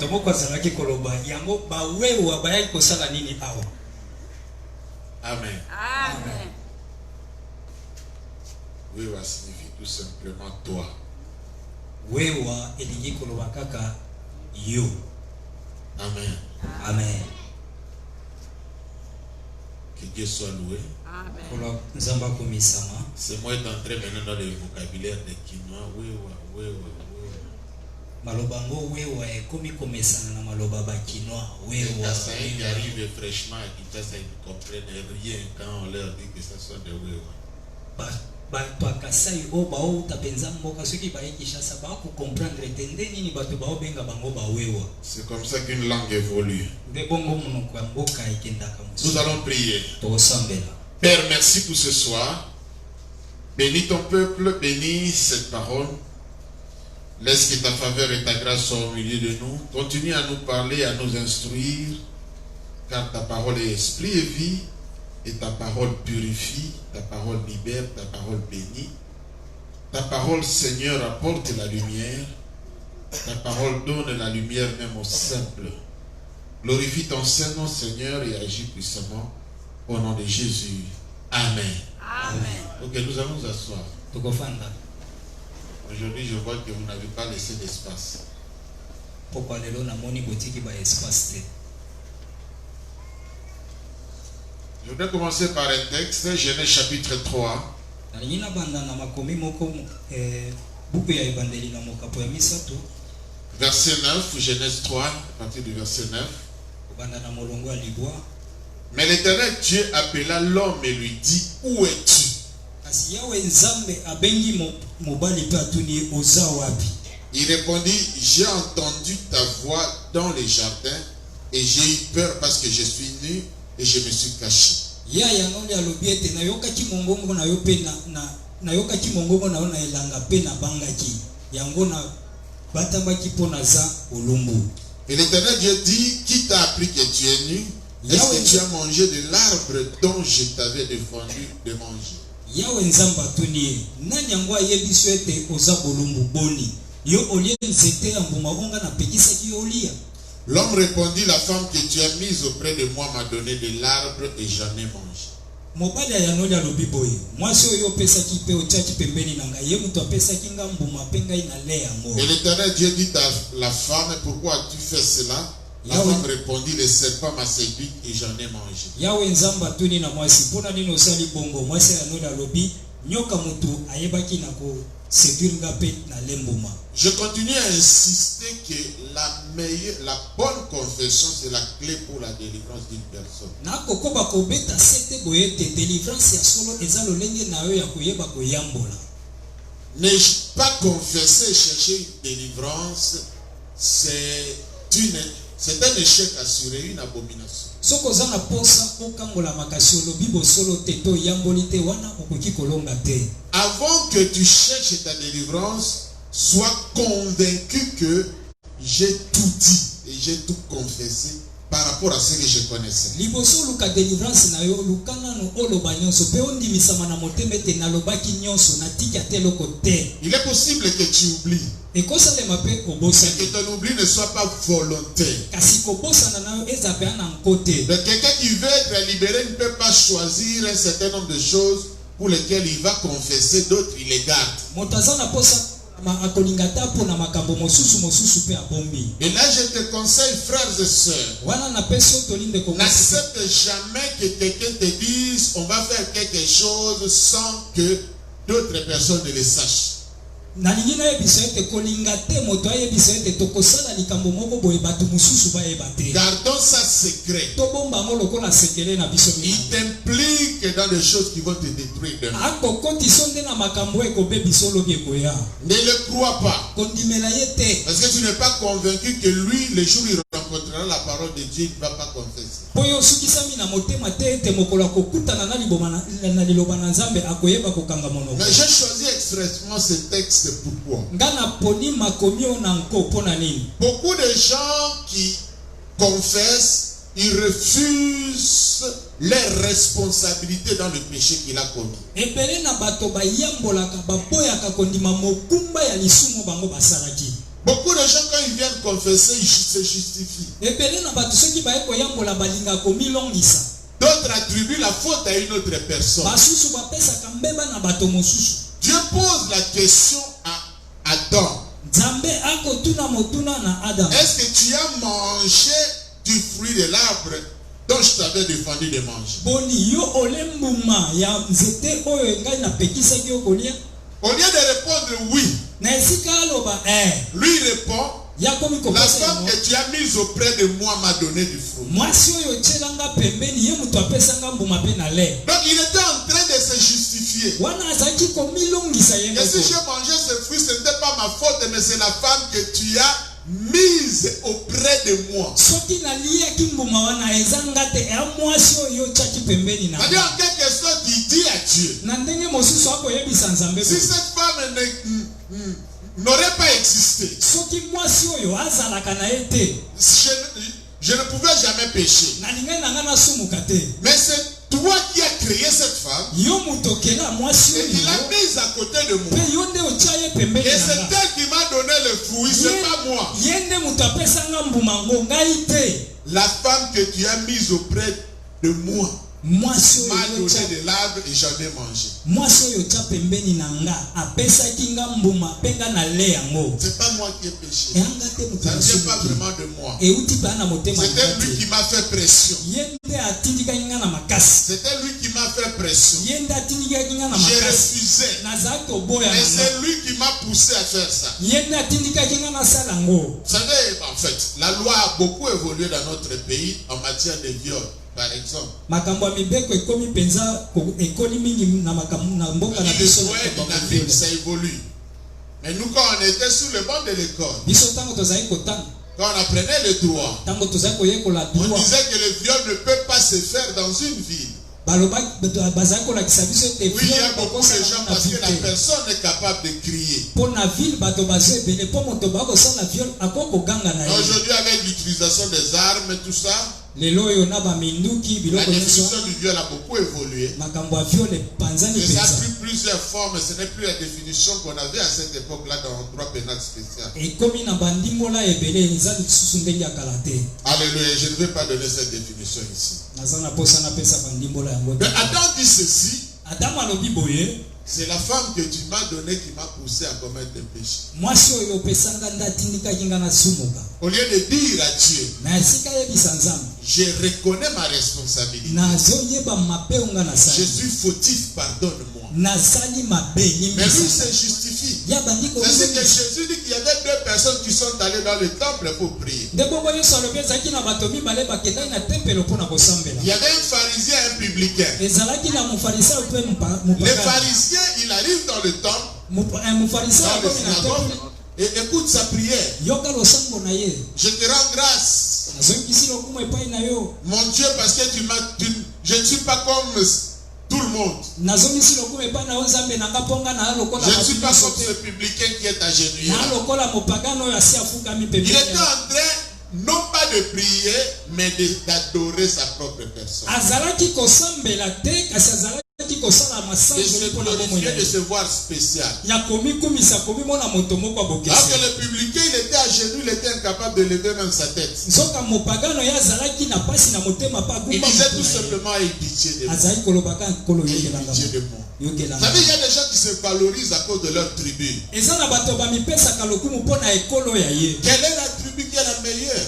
moko azalaki koloba yango bawewa bayaki kosala nini awa. Amen. Amen. Wewa signifie tout simplement toi. Wewa elingi koloba kaka yo. Amen. Amen. Que Dieu soit loué. Amen. C'est moi qui entré maintenant dans le vocabulaire des Kinois. Wewa. Malobango wewa ekomi komesana na maloba ba Kinois. Wewa. Les qui arrivent fraîchement à Kinshasa, ils ne comprennent rien quand on leur dit que ce sont des wewa. Bato akasai o bao tapenza mboka soki ba Kinshasa ba ko comprendre tende nini bato bao benga bango ba wewa. C'est comme ça qu'une langue évolue. Nous allons prier. Père, merci pour ce soir. Bénis ton peuple, bénis cette parole. Laisse que ta faveur et ta grâce soient au milieu de nous. Continue à nous parler, à nous instruire, car ta parole est esprit et vie, et ta parole purifie, ta parole libère, ta parole bénit. Ta parole, Seigneur, apporte la lumière. Ta parole donne la lumière même aux simples. Glorifie ton Saint-Nom, Seigneur, et agis puissamment au nom de Jésus. Amen. Amen. Ok, nous allons nous asseoir. Aujourd'hui, je vois que vous n'avez pas laissé d'espace. Je vais commencer par un texte, Genèse chapitre 3. Verset 9, Genèse 3, à partir du verset 9. Mais l'Éternel Dieu appela l'homme et lui dit, où es-tu? Il répondit, j'ai entendu ta voix dans les jardins et j'ai eu peur parce que je suis nu et je me suis caché. Et l'Éternel Dieu dit, qui t'a appris que tu es nu? Est-ce que tu as mangé de l'arbre dont je t'avais défendu de manger? L'homme répondit, la femme que tu as mise auprès de moi m'a donné de l'arbre et j'en ai mangé. Et l'Éternel Dieu dit à la femme, pourquoi as-tu fait cela? La femme répondit, le serpent m'a séduit et j'en ai mangé. Je continue à insister que la bonne confession, c'est la clé pour la délivrance d'une personne. Ne pas confesser et chercher une délivrance, c'est un échec assuré, une abomination. Avant que tu cherches ta délivrance, sois convaincu que j'ai tout dit et j'ai tout confessé par rapport à ce que je connaissais. Il est possible que tu oublies. Et que ton oubli ne soit pas volontaire. Mais quelqu'un qui veut être libéré ne peut pas choisir un certain nombre de choses pour lesquelles il va confesser, d'autres il les garde. Et là je te conseille, frères et sœurs, n'accepte jamais que quelqu'un te dise on va faire quelque chose sans que d'autres personnes ne le sachent. Gardons ça secret. Il t'implique dans des choses qui vont te détruire demain. Ne le crois pas. Parce que tu n'es pas convaincu que lui, le jour où il rencontrera la parole de Dieu, il ne va pas confesser. Mais j'ai choisi expressement ce texte. Pourquoi? Beaucoup de gens qui confessent, ils refusent leurs responsabilités dans le péché qu'il a commis. Beaucoup de gens, quand ils viennent confesser, ils se justifient. D'autres attribuent la faute à une autre personne. Dieu pose la question à Adam. Est-ce que tu as mangé du fruit de l'arbre dont je t'avais défendu de manger? Au lieu de répondre oui, lui répond, la femme que tu as mise auprès de moi m'a donné du fruit. Donc il était en train de se justifier. Que si j'ai mangé ce fruit, ce n'était pas ma faute, mais c'est la femme que tu as mise auprès de moi. C'est-à-dire en quelque sorte, il dit à Dieu, si cette femme n'aurait pas existé, je ne pouvais jamais pécher. Mais c'est toi qui as créé cette femme et qui l'as mise à côté de moi. Et c'est elle qui m'a donné le fruit, c'est pas moi. La femme que tu as mise auprès de moi m'a donné de l'arbre et j'en ai mangé. C'est pas moi qui ai péché. Ça ne vient pas vraiment de moi. C'était lui qui m'a fait pression. C'était lui qui m'a fait pression. J'ai refusé. Mais c'est lui qui m'a poussé à faire ça. Vous savez, en fait, la loi a beaucoup évolué dans notre pays en matière de viol. Par exemple, ça évolue. Mais nous, quand on était sur le banc de l'école, quand on apprenait le droit, on disait que le viol ne peut pas se faire dans une ville. Oui, il y a beaucoup de gens parce que la personne est capable de crier. Aujourd'hui, avec l'utilisation des armes et tout ça, la définition du viol a beaucoup évolué. Ça a pris plusieurs formes, ce n'est plus la définition qu'on avait à cette époque-là dans le droit pénal spécial. Alléluia, je ne vais pas donner cette définition ici. Mais Adam dit ceci. C'est la femme que tu m'as donnée qui m'a poussé à commettre des péchés. Au lieu de dire à Dieu, je reconnais ma responsabilité. Je suis fautif, pardonne-moi. Mais lui se justifie. C'est que Jésus dit qu'il y avait deux personnes qui sont allées dans le temple pour prier. Il y avait un pharisien et un publicain. Le pharisien, il arrive dans le temple, dans le synagogue, et écoute sa prière. Je te rends grâce, mon Dieu, parce que je ne suis pas comme tout le monde. Je ne suis pas comme ce publicain qui est agenouillé. Il était en train non pas de prier, mais d'adorer sa propre personne. Et de se glorifier, de se voir spécial. Alors que le publicain, il était à genoux, il était incapable de lever même sa tête. Il disait tout simplement, aie pitié de moi. Vous savez, il y a des gens qui se valorisent à cause de leur tribu. Quelle est la tribu qui est la meilleure?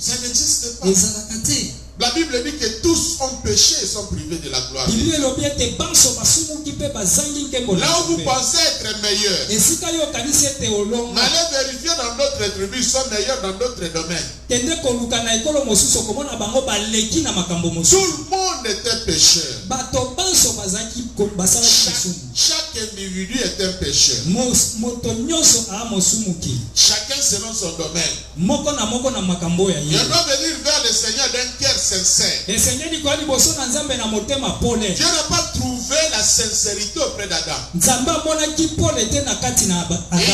Ça n'existe pas. La Bible dit que tous ont péché et sont privés de la gloire. Là où vous pensez être meilleur, allez vérifier dans d'autres tribus, ils sont meilleurs dans d'autres domaines. Tout le monde était pécheur. Chaque individu est un pécheur. Chacun selon son domaine. Et on doit venir vers le Seigneur d'un cœur sincère. Dieu n'a pas trouvé la sincérité auprès d'Adam. Et il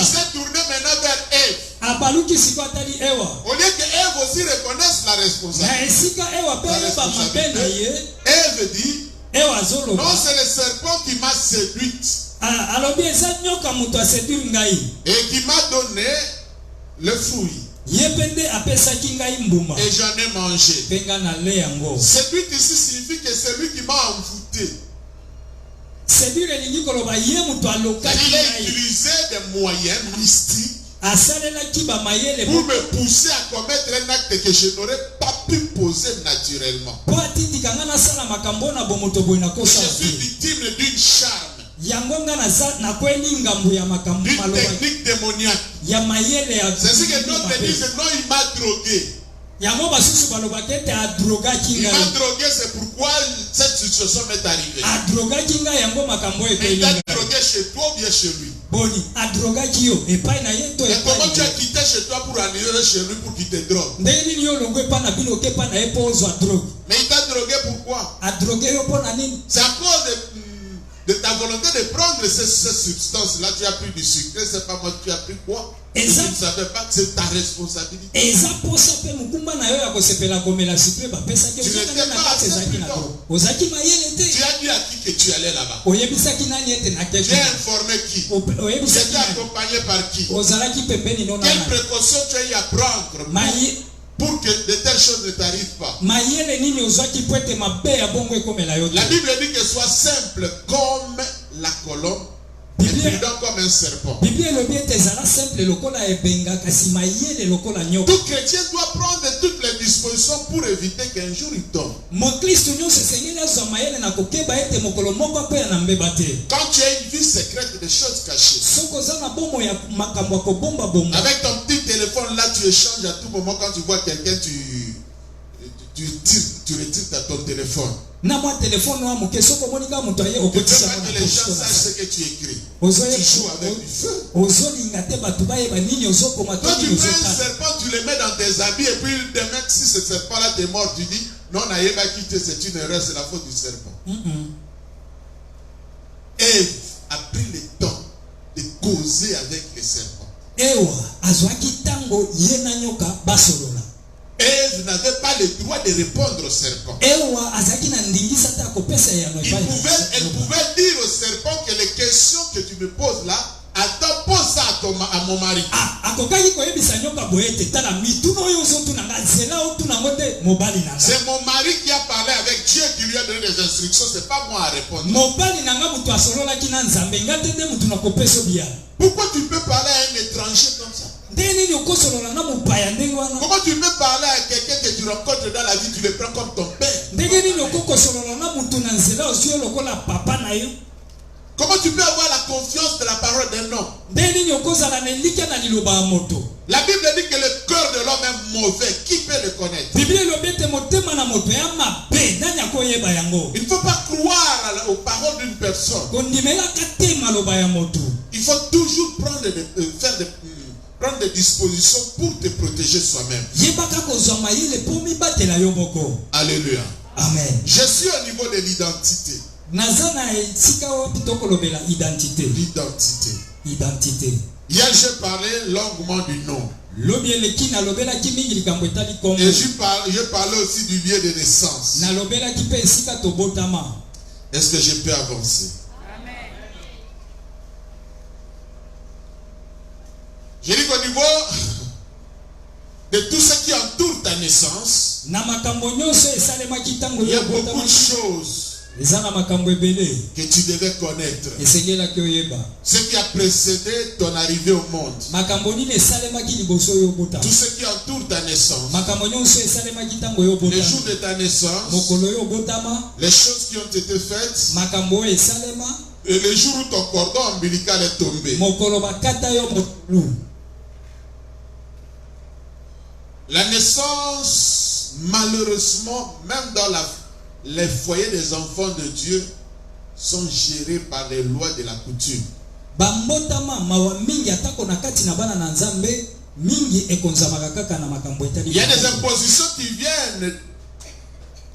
s'est tourné maintenant vers Ève. Au lieu que Ève aussi reconnaisse la responsabilité. Ève dit, non, c'est le serpent qui m'a séduite. alobi eza nyoka muto aseduire ngai. Et qui m'a donné le fruit. Yepende apesaki ngai mbuma. Et j'en ai mangé. Penga na le yango. Séduire ici signifie que c'est lui qui m'a envoûté. Séduire elingi koloba ye muto alokaki Il a ngai. utilisé des moyens mystiques Asalelaki ba mayele pour me pousser à commettre un acte que je n'aurais pas pu poser naturellement. po atindika nga nasala makambo na bomoto boye Je nakosala suis te. victime d'une charme, Yango nga nakweli ngambo ya makambo d'une maloba technique démoniaque. ya mayele ya. C'est ce que d'autres disent, non, il m'a drogué. Yango basusu balobaki ete adrogaki Il m'a ngai. drogué, c'est pourquoi cette situation m'est arrivée. Adrogaki ngai yango makambo Mais il ekeli t'a ngai. drogué chez toi ou bien chez lui? Boni adrogaki yo epai na ye to Et comment epai tu na as ye. quitté chez toi pour aller chez lui pour qu'il te drogue? Ndenge nini yo longo epai na bino oke epai na ye po ozwa drogue. Mais il t'a drogué pourquoi? Adroge yo mpo na nini. C'est à cause de ta volonté de prendre cette substance-là. Tu as pris du sucre, c'est pas moi, tu as pris quoi? Tu ne savais pas que c'est ta responsabilité. Eza posa pe mukumba na yo ya kosepela komela sikre bapesaki Tu n'étais pas ezaki na to. Ozaki mayele te. Tu as dit à qui que tu allais là-bas? Oyebisaki nani ete na Tu kesho. as informé qui? Oyebisaki Tu nani. accompagné par qui? Ozalaki pembeni no na Quelle nani. précaution tu as eu à prendre pour que de telles choses ne t'arrivent pas? Mayele nini ozwaki po ete mabe ya bongo ekomela yo te. La Bible dit que sois simple comme la colombe et prudent comme un serpent. Bible elobi ete ezala simple lokola ebenga kasi mayele lokola nyoka. Tout chrétien doit prendre toutes les dispositions pour éviter qu'un jour il tombe. Mokristo nyonso esengeli azwa mayele na kokeba ete mokolo moko akoya na mbeba te. Quand tu as une vie secrète, des choses cachées. Soko oza na bomo ya makambo ya kobomba bomba. Avec ton petit téléphone là, tu échanges à tout moment. Quand tu vois quelqu'un, tu retires ton téléphone. Na mwa telefone wa moke soko monika muto aye Tu ne veux okotisa pas que les gens sachent ce que tu écris. Tu joues avec du feu. ozolinga te bato bayeba nini ozokoma Toi, to tu nini prends un ozotala. serpent, tu le mets dans tes habits, et puis demain, si ce serpent-là t'est mort, tu dis, non, Naïba quitté, c'est une erreur, c'est la faute du serpent. Ève a pris le temps de causer avec les serpents. Ewa azwaki tango ye na nyoka basolola. Ève n'avait pas le droit de répondre au serpent. Ewa azaki na ndingisa ta kopesa ya no Elle pouvait dire au serpent que les questions que tu me poses là, attends, pose ça à mon mari. akokaki koyebisa nyoka boye ete tala mituna oyo ozotuna nga nzela otuna ngo te mobali na nga. C'est mon mari qui a parlé avec Dieu, qui lui a donné des instructions, c'est pas moi à répondre. Mobali na nga mutu asololaki na nzambe nga te nde mutu na kopesa biya. Pourquoi tu peux parler à un étranger comme ça? Ndenge nini okosolola na mopaya ndenge wana. Comment tu peux parler à quelqu'un que tu rencontres dans la vie, tu le prends comme ton père? Ndenge nini okokosolola na mutu na nzela ozwi yo lokola papa na yo. Comment tu peux avoir la confiance de la parole d'un homme? Ndenge nini okozala na elika na liloba ya moto. La Bible dit que le cœur de l'homme est mauvais. Qui peut le connaître? Biblia elobi ete motema na moto ya mabe nani akoyeba yango. Il ne faut pas croire aux paroles d'une personne. Kondimelaka te maloba ya moto. Il faut toujours prendre des dispositions pour te protéger soi-même. Yebaka kozwa mayele po mibatela yo moko. Alléluia. Amen. Je suis au niveau de l'identité. Naza na esika wapi tokolobela identité. L'identité. Identité. Hier, j'ai parlé longuement du nom. Lobi eleki nalobelaki mingi likambo etali kongo. Et je parlais aussi du lieu de naissance. Nalobelaki pe esika tobotama. Est-ce que je peux avancer? Je dis qu'au niveau de tout ce qui entoure ta naissance, Na makambo nyonso esalemaki tango il y a yo beaucoup botama. de choses Eza na makambo ebele. que tu devais connaître. Esengelaki oyeba. Ce qui a précédé ton arrivée au monde. Makambo nini esalemaki liboso yo botama. Tout ce qui entoure ta naissance. Makambo nyonso esalemaki tango yo Les botama. jours de ta naissance. Mokolo yo botama. Les choses qui ont été faites. Makambo esalema. Et le jour où ton cordon ombilical est tombé. Mokolo bakata yo mokulu. La naissance, malheureusement, même dans les foyers des enfants de Dieu, sont gérés par les lois de la coutume. Bambotama mawa mingi atako na kati na bana na nzambe mingi ekonzamaka kaka na makambo etali. Il y a des impositions qui viennent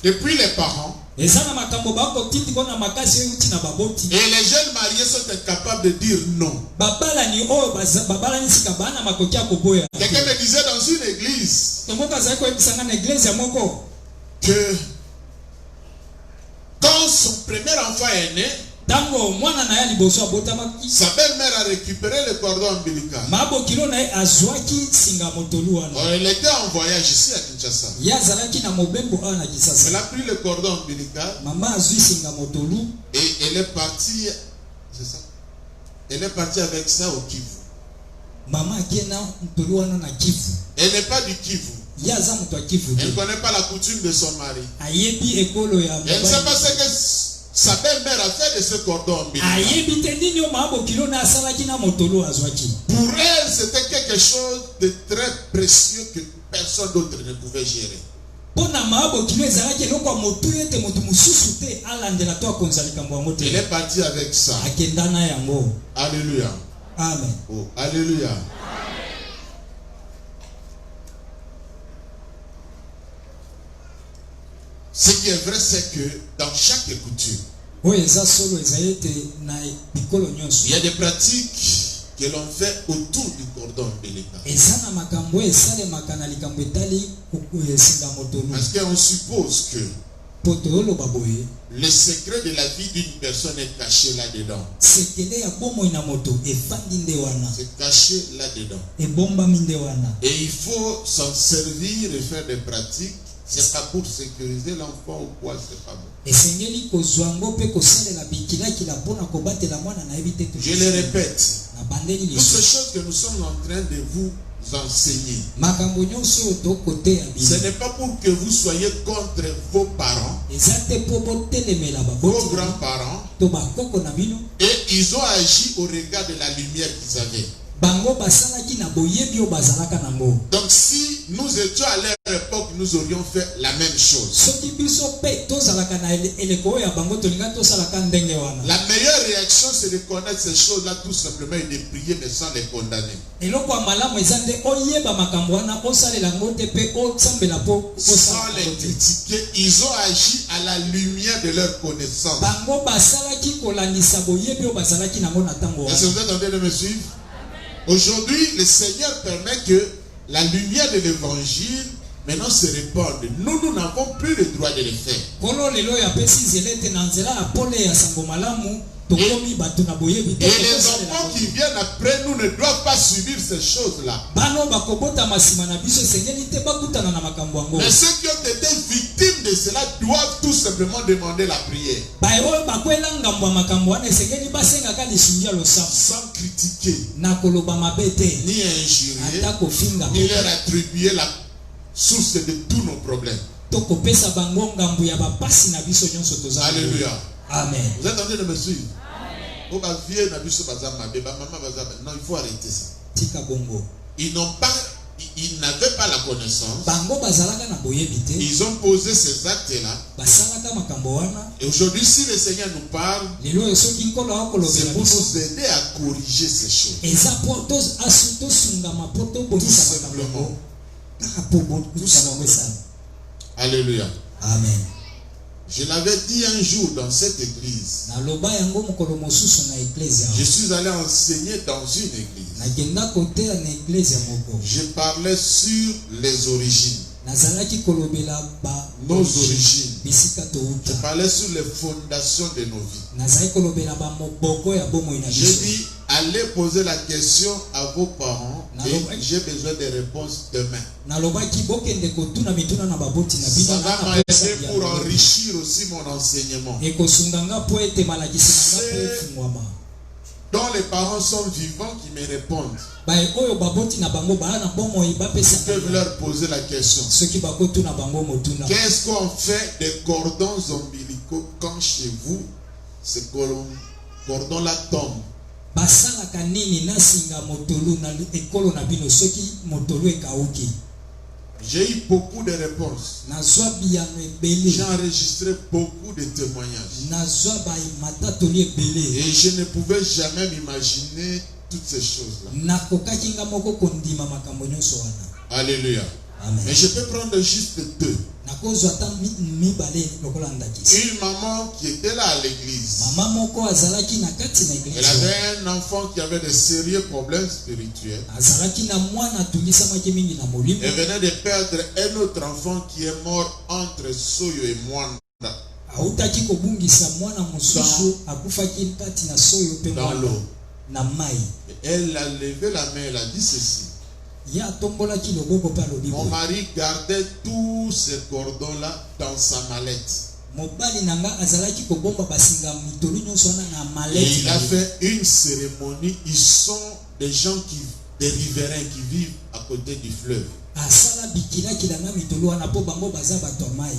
depuis les parents. Eza na makambo bako tindi kona makasi euti na baboti. Et les jeunes mariés sont incapables de dire non. Babala ni oyo babala ni sika bana makoki ya koboya. Quelqu'un me disait dans une église Tomoka za ko ebisanga na église ya moko que quand son premier enfant est né, Tango mwana na ya liboso abotamaki. Sa belle-mère a récupéré le cordon ombilical. Mabo kilo na ye azwaki singa motolu wana. Elle était en voyage ici à Kinshasa. Yazalaki na mobembo ana Kisasa. Elle a pris le cordon ombilical. Mama azwi singa motolu. Et elle est partie, c'est ça? Elle est partie avec ça au Kivu. Mama akiena motolu wana na Kivu. Elle n'est pas du Kivu. Yaza mtu wa Kivu. Elle ne connaît pas la coutume de son mari. Ayebi ekolo ya mabali. Elle ne sait pas ce que sa belle-mère a fait de ce cordon ombilical. Ayebi te nini o mabo kilo na asalaki na motolu azwaki. Pour elle, c'était quelque chose de très précieux que personne d'autre ne pouvait gérer. Pona mabo kilo ezalaki eloko motu ete motu mususu te alandela to akonza likambo yango te. Elle est partie avec ça. Akenda na yango. Alléluia. Amen. Oh, alléluia. Ce qui est vrai, c'est que dans chaque coutume, il y a des pratiques que l'on fait autour du cordon ombilical. Parce qu'on suppose que le secret de la vie d'une personne est caché là-dedans. C'est caché là-dedans. Et il faut s'en servir et faire des pratiques. C'est pas pour sécuriser l'enfant ou quoi, c'est pas bon. Je le répète, toutes ces choses que nous sommes en train de vous enseigner, ce n'est pas pour que vous soyez contre vos parents, vos grands-parents, et ils ont agi au regard de la lumière qu'ils avaient. Donc si nous étions à leur époque, nous aurions fait la même chose. La meilleure réaction, c'est de connaître ces choses-là tout simplement et de prier mais sans les condamner. Sans les critiquer, ils ont agi à la lumière de leur connaissance. Est-ce que vous êtes en train de me suivre? Aujourd'hui, le Seigneur permet que la lumière de l'évangile maintenant se répande. Nous n'avons plus le droit de le faire. Et les enfants qui viennent après nous ne doivent pas subir ces choses-là. Mais ceux qui ont été victimes de cela doivent tout simplement demander la prière. Sans critiquer, ni injurier, ni leur attribuer la source de tous nos problèmes. Alléluia. Amen. Vous êtes en train de me suivre? Non, il faut arrêter ça. Ils n'avaient pas la connaissance. Ils ont posé ces actes-là. Et aujourd'hui, si le Seigneur nous parle, c'est pour nous aider à corriger ces choses. Tout simplement. Alléluia. Amen. Je l'avais dit un jour dans cette église. Je suis allé enseigner dans une église. Je parlais sur les origines. Nos origines. Je parlais sur les fondations de nos vies. J'ai dit, allez poser la question à vos parents et j'ai besoin de réponses demain. Ça va m'aider pour enrichir aussi mon enseignement. Dont les parents sont vivants qui me répondent. Ils peuvent leur poser la question. Qu'est-ce qu'on fait des cordons ombilicaux quand chez vous, ces cordons-là tombent? J'ai eu beaucoup de réponses. J'ai enregistré beaucoup de témoignages. Et je ne pouvais jamais m'imaginer toutes ces choses-là. Alléluia. Amen. Mais je peux prendre juste deux. Une maman qui était là à l'église. Elle avait un enfant qui avait de sérieux problèmes spirituels. Elle venait de perdre un autre enfant qui est mort entre Soyo et Mwanda. Autaki kobungisa mwana mususu akufaki kati na soyo pe dans l'eau. na mai. Elle a levé la main, elle a dit ceci. Ya tombola ki loboko pa lobi. Mon mari gardait tous ces cordons-là dans sa mallette. Mobali nanga azalaki kobomba basinga mitolu nyonso wana na Et mallette. il a fait une cérémonie. Ils sont des gens des riverains qui vivent à côté du fleuve. Asala bikila kila na mitolu wana po bango baza bato mai.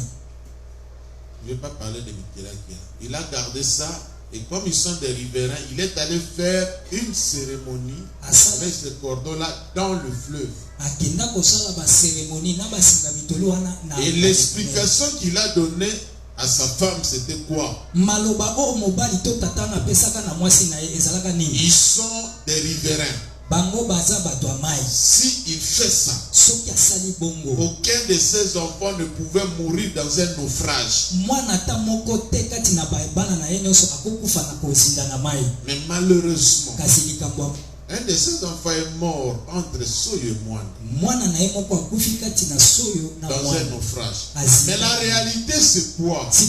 Je ne vais pas parler de Mikelakia. Il a gardé ça. Et comme ils sont des riverains, il est allé faire une cérémonie avec ce cordon-là dans le fleuve. Et l'explication qu'il a donnée à sa femme, c'était quoi? Ils sont des riverains. Si il fait ça, aucun de ses enfants ne pouvait mourir dans un naufrage. Mais malheureusement, un de ses enfants est mort entre Soyo et Moine dans un naufrage. Mais la réalité, c'est quoi? Ce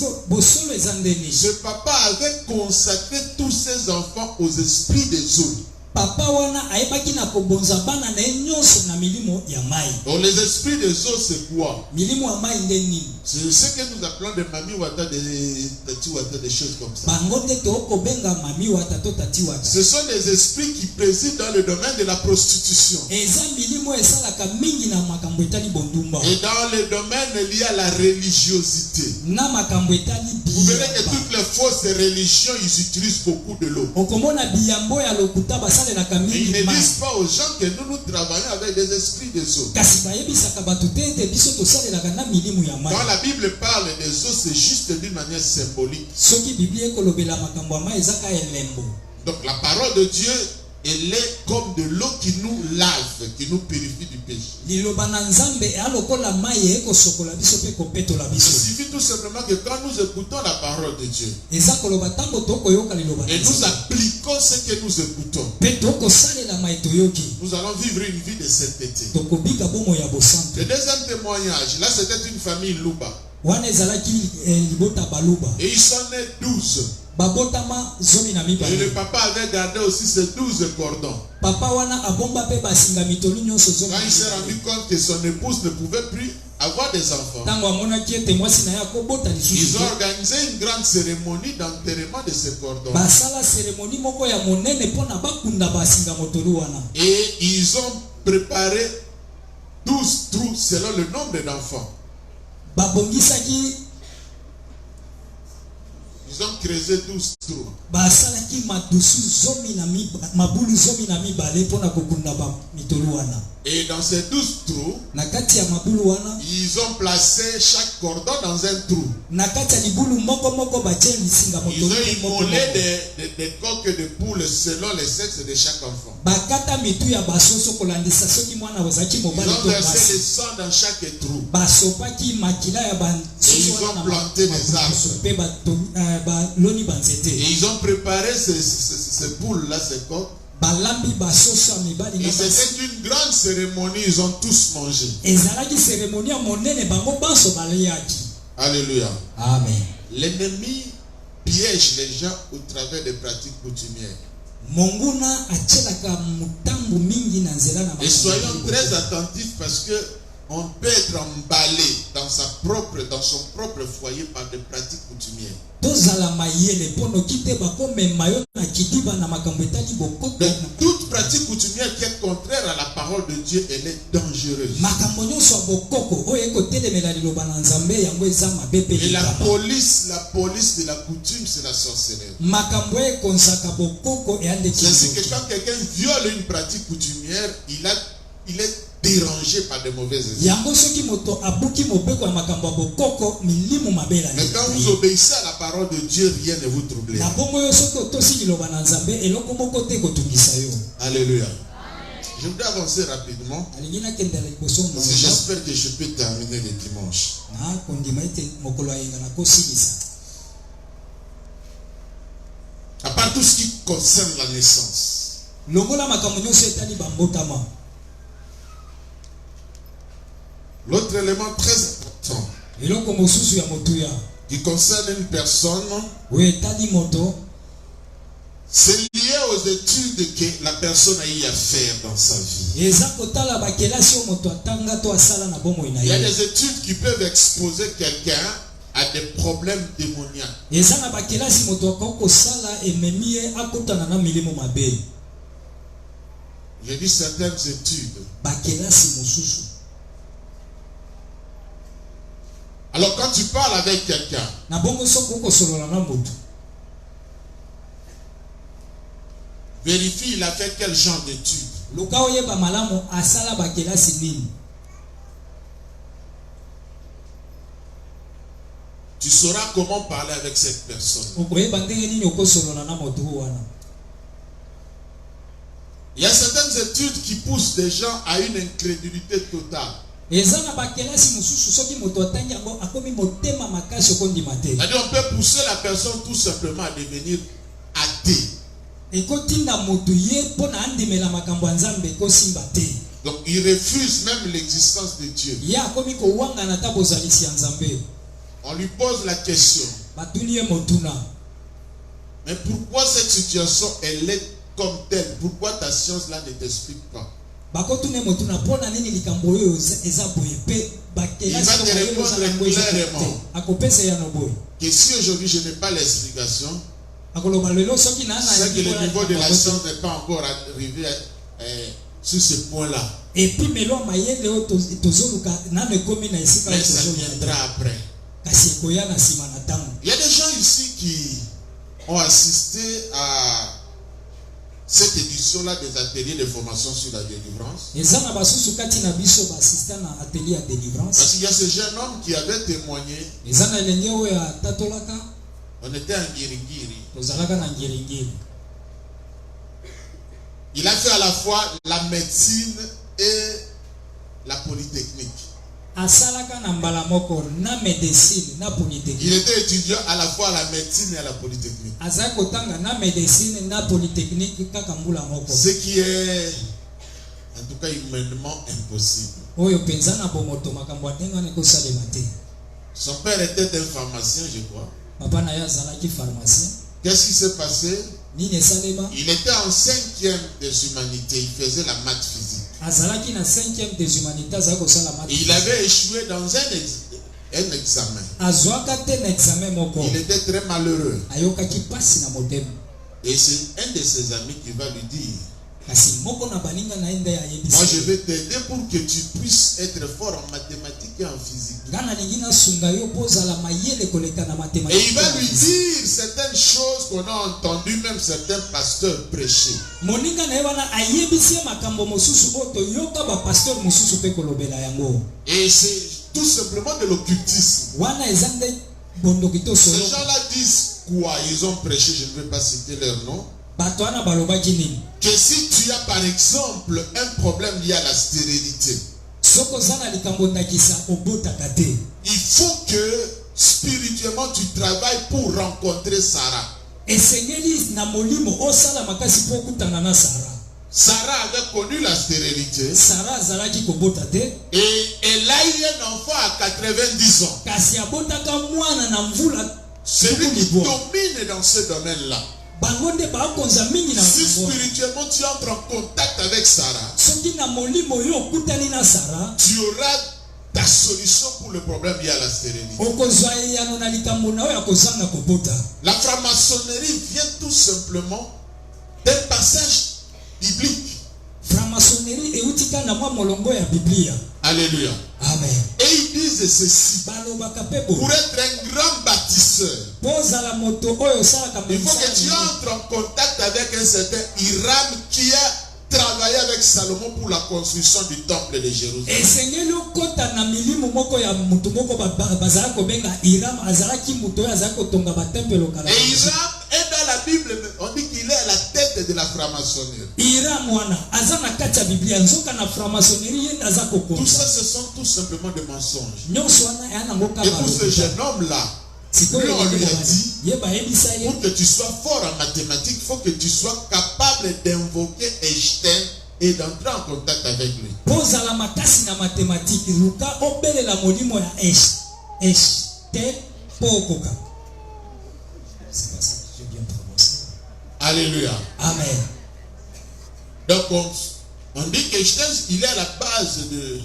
papa avait consacré tous ses enfants aux esprits des eaux. Papa wana aibaki na kobonza bana na nyonso na milimo ya mai. Donc les esprits des eaux, c'est quoi? Milimo ya mai ndeni. C'est ce que nous appelons des mami wata, des tati wata, des choses comme ça. Bangote to kobenga mami wata to tati wata. Ce sont des esprits qui président dans le domaine de la prostitution. Eza milimo esalaka mingi na makambo etali bondumba. Et dans le domaine lié à la religiosité. Na makambo etali bi. Vous verrez que toutes les fausses religions, ils utilisent beaucoup de l'eau. Okomona biyambo ya lokuta basa. Et ils ne disent pas aux gens que nous travaillons avec des esprits des eaux. Quand la Bible parle des eaux, c'est juste d'une manière symbolique. Donc la parole de Dieu, elle est comme de l'eau qui nous lave, qui nous purifie du péché. Il suffit tout simplement que quand nous écoutons la parole de Dieu et nous appliquons ce que nous écoutons, nous allons vivre une vie de sainteté. Le deuxième témoignage, là c'était une famille Luba. Et ils sont nés 12. Et le papa avait gardé aussi ses 12 cordons. Quand il s'est rendu compte que son épouse ne pouvait plus avoir des enfants, ils ont organisé une grande cérémonie d'enterrement de ces cordons. Et ils ont préparé 12 trous selon le nombre d'enfants. Ils ont creusé 12 trous. Et dans ces 12 trous, ils ont placé chaque cordon dans un trou. Ils ont immolé des coques de poules selon le sexe de chaque enfant. Ils ont versé le sang dans chaque trou. Et ils ont planté des arbres. Et ils ont préparé ces poules-là, ces coques. Et c'était une grande cérémonie, ils ont tous mangé. Alléluia. Amen. L'ennemi piège les gens au travers des pratiques coutumières. Et soyons très attentifs parce que on peut être emballé dans son propre foyer par des pratiques coutumières. Toute pratique coutumière qui est contraire à la parole de Dieu, elle est dangereuse. Et la police de la coutume, c'est la sorcellerie. C'est que quand quelqu'un viole une pratique coutumière, il est dérangé par de mauvaises esprits. Mais quand vous obéissez à la parole de Dieu, rien ne vous trouble. Alléluia. Je voudrais avancer rapidement. Parce que j'espère que je peux terminer le dimanche. À part tout ce qui concerne la naissance. L'autre élément très important, qui concerne une personne, c'est lié aux études que la personne a eu à faire dans sa vie. Il y a des études qui peuvent exposer quelqu'un à des problèmes démoniaques. Je dis certaines études. Alors quand tu parles avec quelqu'un, vérifie il a fait quel genre d'études. Tu sauras comment parler avec cette personne. Il y a certaines études qui poussent des gens à une incrédulité totale. C'est-à-dire on peut pousser la personne tout simplement à devenir athée. Donc il refuse même l'existence de Dieu. On lui pose la question. Mais pourquoi cette situation elle est comme telle? Pourquoi ta science là ne t'explique pas? Il va te répondre clairement que si aujourd'hui je n'ai pas l'explication, c'est que le niveau de la science n'est pas encore arrivé sur ce point-là. Mais ça viendra après. Il y a des gens ici qui ont assisté à cette édition-là des ateliers de formation sur la délivrance. Parce qu'il y a ce jeune homme qui avait témoigné. On était en Giringiri. Il a fait à la fois la médecine et la polytechnique. Il était étudiant à la fois à la médecine et à la polytechnique. Ce qui est en tout cas humainement impossible. Son père était un pharmacien, je crois. Qu'est-ce qui s'est passé? Il était en 5e des humanités. Il faisait la maths physique. Il avait échoué dans un examen. Il était très malheureux. Et c'est un de ses amis qui va lui dire: moi je vais t'aider pour que tu puisses être fort en mathématiques et en physique. Et il va lui dire certaines choses qu'on a entendu même certains pasteurs prêcher. Et c'est tout simplement de l'occultisme. Ces gens-là disent quoi? Ils ont prêché, je ne vais pas citer leur nom. Que si tu as par exemple un problème lié à la stérilité, il faut que spirituellement tu travailles pour rencontrer Sarah. Sarah avait connu la stérilité et elle a eu un enfant à 90 ans. Celui qui domine dans ce domaine-là. Si spirituellement tu entres en contact avec Sarah, tu auras ta solution pour le problème lié à la stérilité. La franc-maçonnerie vient tout simplement d'un passage biblique. Alléluia. Amen. Et ils disent ceci: pour être un grand bâtisseur, il faut que tu entres en contact avec un certain Hiram qui a travaillé avec Salomon pour la construction du temple de Jérusalem. Et Hiram est dans la Bible, on dit qu'il est à la tête de la franc-maçonnerie. Tout ça, ce sont tout simplement des mensonges. Et pour ce jeune homme-là, lui, on lui a dit: pour que tu sois fort en mathématiques, il faut que tu sois capable d'invoquer Einstein et d'entrer en contact avec lui. Pokoka. C'est pas ça, j'ai bien prononcé. Alléluia. Amen. Donc on dit qu'Einstein, il est à la base de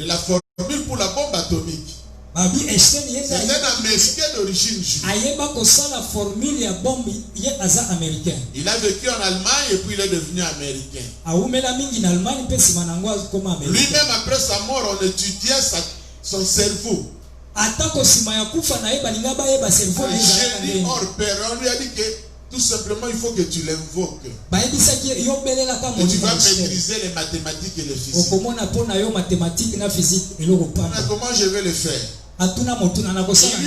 la formule pour la bombe atomique. C'est un Américain d'origine juive. Il a vécu en Allemagne et puis il est devenu américain. Lui-même, après sa mort, on étudiait son cerveau. Un génie hors pair. On lui a dit que tout simplement, il faut que tu l'invoques. Et tu vas maîtriser les mathématiques et les physiques. Comment je vais le faire? Il lui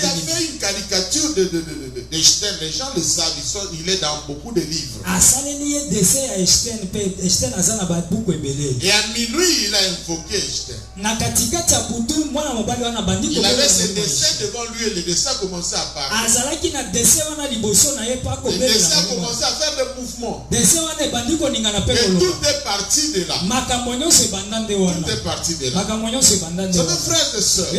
a fait une caricature d'Einstein. Les gens le savent. Il est dans beaucoup de livres. Et à minuit, il a invoqué Einstein. Il avait ses dessins devant lui et le dessin a commencé à parler. Le dessin a commencé à faire des mouvements. Et tout est parti de là. Tout est parti de là. C'est mes frères et sœurs.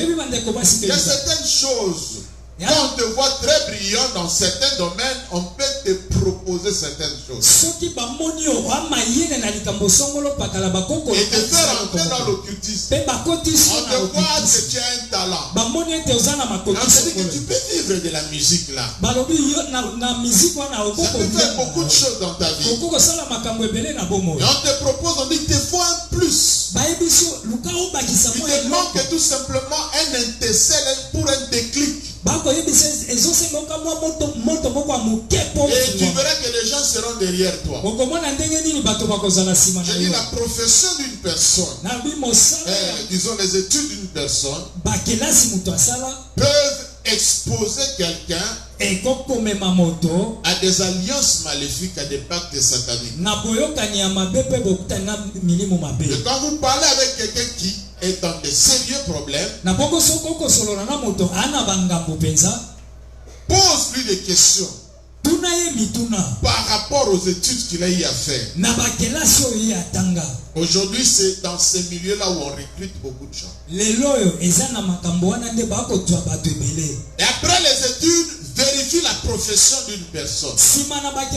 Il y a certaines choses. Quand on te voit très brillant dans certains domaines, on peut te proposer certaines choses. Et te faire entrer dans l'occultisme. On te voit que tu as un talent. On te dit que tu peux vivre de la musique là. Ça peut faire beaucoup de choses dans ta vie. Et on te propose, on dit qu'il te faut un plus. Il te manque tout simplement un intercelle pour un déclic. Et tu verras que les gens seront derrière toi. Je dis la profession d'une personne, disons les études d'une personne, peuvent exposer quelqu'un à des alliances maléfiques, à des pactes sataniques. Et quand vous parlez avec quelqu'un qui est dans de sérieux problèmes, pose-lui des questions par rapport aux études qu'il a eu à faire. Aujourd'hui, c'est dans ces milieux-là où on recrute beaucoup de gens. Et après les études, vérifie la profession d'une personne. Il y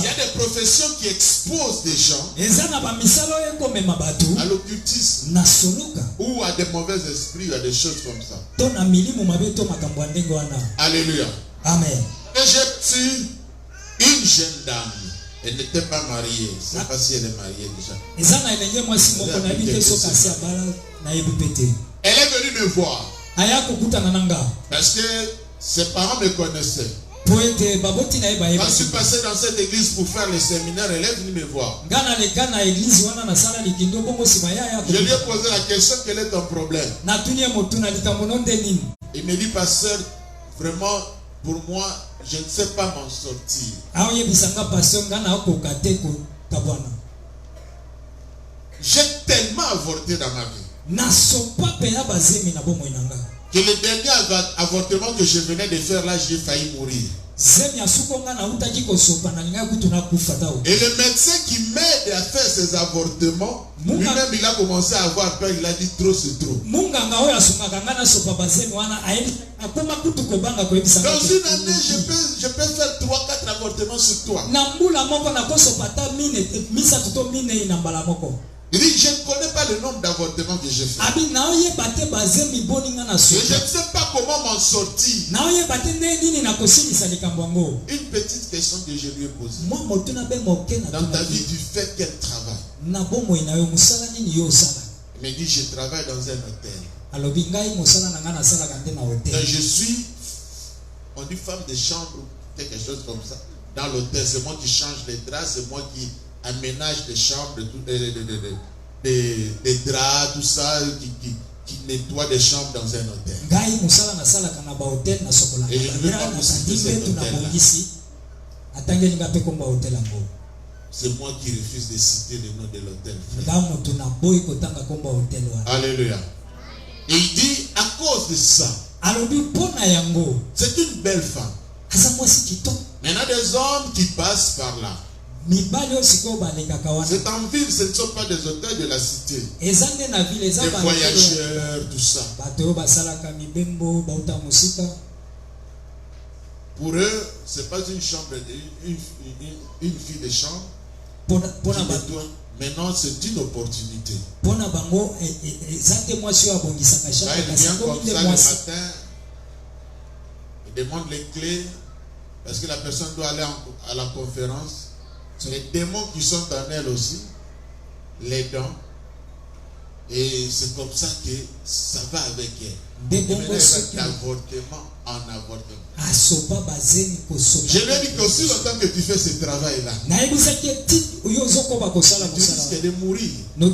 a des professions qui exposent des gens à l'occultisme ou à des mauvais esprits ou à des choses comme ça. Alléluia. Amen. Et j'ai su une jeune dame. Elle n'était pas mariée. Je ne sais pas si elle est mariée déjà. Elle est venue me voir. Parce que ses parents me connaissaient. Quand je suis passé dans cette église pour faire le séminaire, elle est venue me voir. Je lui ai posé la question, quel est ton problème? Il me dit, pasteur, vraiment, pour moi, je ne sais pas m'en sortir. J'ai tellement avorté dans ma vie que le dernier avortement que je venais de faire là, j'ai failli mourir. Et le médecin qui m'aide à faire ces avortements, lui-même il a commencé à avoir peur, il a dit trop c'est trop. Dans une année, je peux faire 3-4 avortements sur toi. Il dit, je ne connais pas le nombre d'avortements que j'ai fait. Et je ne sais pas comment m'en sortir. Une petite question que je lui ai posée. Dans ta vie, tu fais quel travail? Il me dit, je travaille dans un hôtel. Donc je suis, on dit femme de chambre, quelque chose comme ça. Dans l'hôtel, c'est moi qui change les draps, c'est moi qui aménage des chambres, des draps, tout ça, qui nettoie des chambres dans un hôtel. Et je ne veux pas vous citer cet hôtel-là. C'est moi qui refuse de citer le nom de l'hôtel. Alléluia. Et il dit, à cause de ça, c'est une belle femme. Mais il y a des hommes qui passent par là. C'est en ville, ce ne sont pas des hôtels de la cité. Des voyageurs, tout ça. Pour eux, ce n'est pas une chambre, une fille de chambre. Maintenant, c'est une opportunité. Là, il vient comme ça le matin, il demande les clés, parce que la personne doit aller à la conférence. Les démons qui sont en elle aussi, les dents. Et c'est comme ça que ça va avec elle. D'avortement en avortement. Je lui ai dit qu'aussi longtemps que tu fais ce travail-là, tu risques de mourir. Tu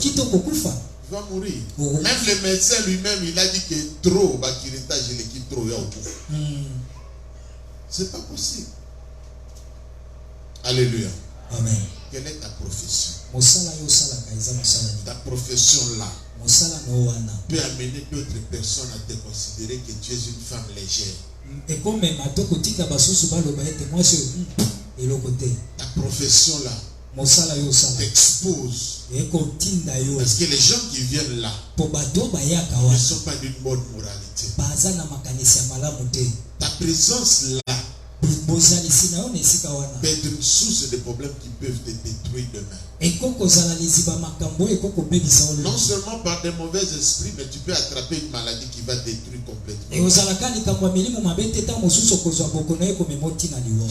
vas mourir. Même le médecin lui-même, il a dit que trop, c'est pas possible. Alléluia. Amen. Quelle est ta profession? Ta profession là peut amener d'autres personnes à te considérer que tu es une femme légère. Ta profession là t'expose. Parce que les gens qui viennent là ne sont pas d'une bonne moralité. Ta présence là peut être une source de problèmes qui peuvent te détruire demain. Non seulement par des mauvais esprits, mais tu peux attraper une maladie qui va détruire complètement. Il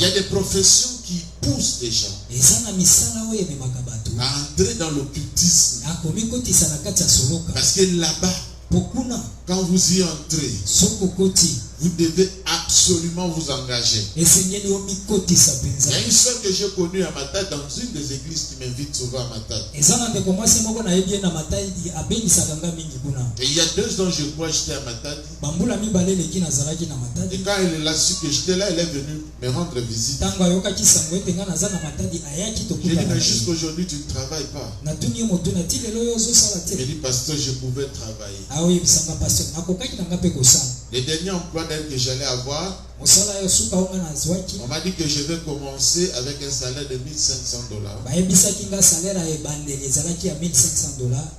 y a des professions qui poussent les gens à entrer dans l'occultisme. Parce que là-bas, quand vous y entrez, vous devez absolument vous engager. Il y a une soeur que j'ai connue à Matadi, dans une des églises qui m'invite souvent à Matadi. Et il y a 2 ans, je crois, j'étais à Matadi. Et quand elle a su que j'étais là, elle est venue me rendre visite. J'ai dit, mais jusqu'aujourd'hui, tu ne travailles pas. Elle dit, pasteur, je pouvais travailler. Le dernier emploi que j'allais avoir, on m'a dit que je vais commencer avec un salaire de $1500.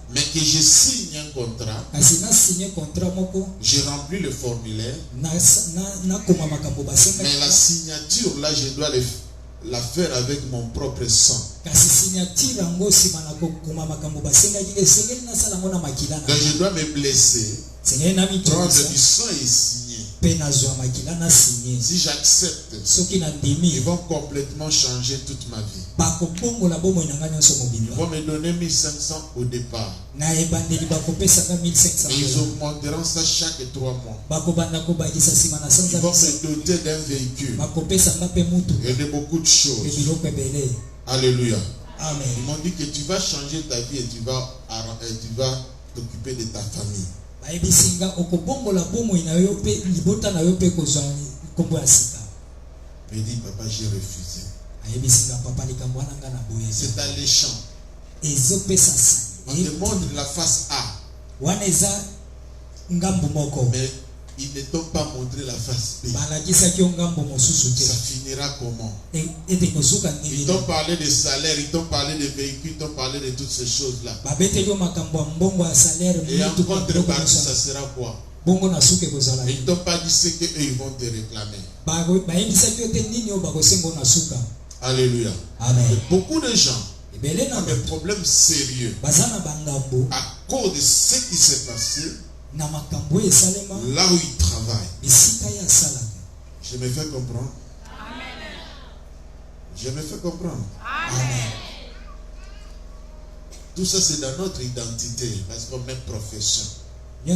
Mais que je signe un contrat, je remplis le formulaire, mais la signature là, je dois la faire avec mon propre sang. Donc je dois me blesser, prendre du sang et signer. Si j'accepte, ils vont complètement changer toute ma vie. Ils vont me donner 1500 au départ. Et ils augmenteront ça chaque 3 mois. Ils vont me doter d'un véhicule et de beaucoup de choses. Alléluia. Amen. Ils m'ont dit que tu vas changer ta vie et tu vas t'occuper de ta famille. Mais dit, papa, j'ai refusé. C'est alléchant. On te montre la face A. Mais ils ne t'ont pas montré la face B. Ça finira comment? Ils t'ont parlé de salaire, ils t'ont parlé de véhicules, ils t'ont parlé de toutes ces choses-là. Et en contrepartie, ça sera quoi? Ils ne t'ont pas dit ce qu'eux ils vont te réclamer. Alléluia. Amen. Beaucoup de gens ont des problèmes sérieux à cause de ce qui s'est passé là où ils travaillent. Je me fais comprendre. Je me fais comprendre. Amen. Tout ça, c'est dans notre identité, parce qu'on met profession. Dans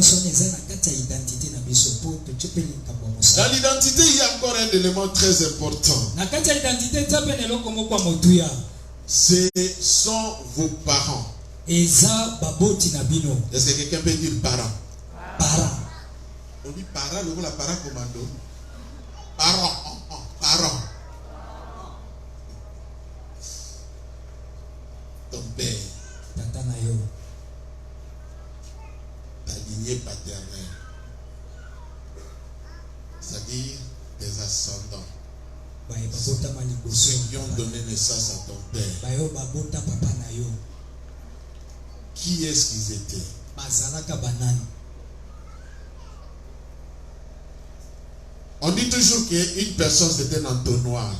l'identité, il y a encore un élément très important. Ce sont vos parents. Est-ce que quelqu'un peut dire parents? On dit parents, le mot la parent commando. Parents. Ton père. Ta lignée paternelle. C'est-à-dire tes ascendants. ceux qui ont donné naissance à ton père, qui est-ce qu'ils étaient? On dit toujours qu'une personne c'était un entonnoir.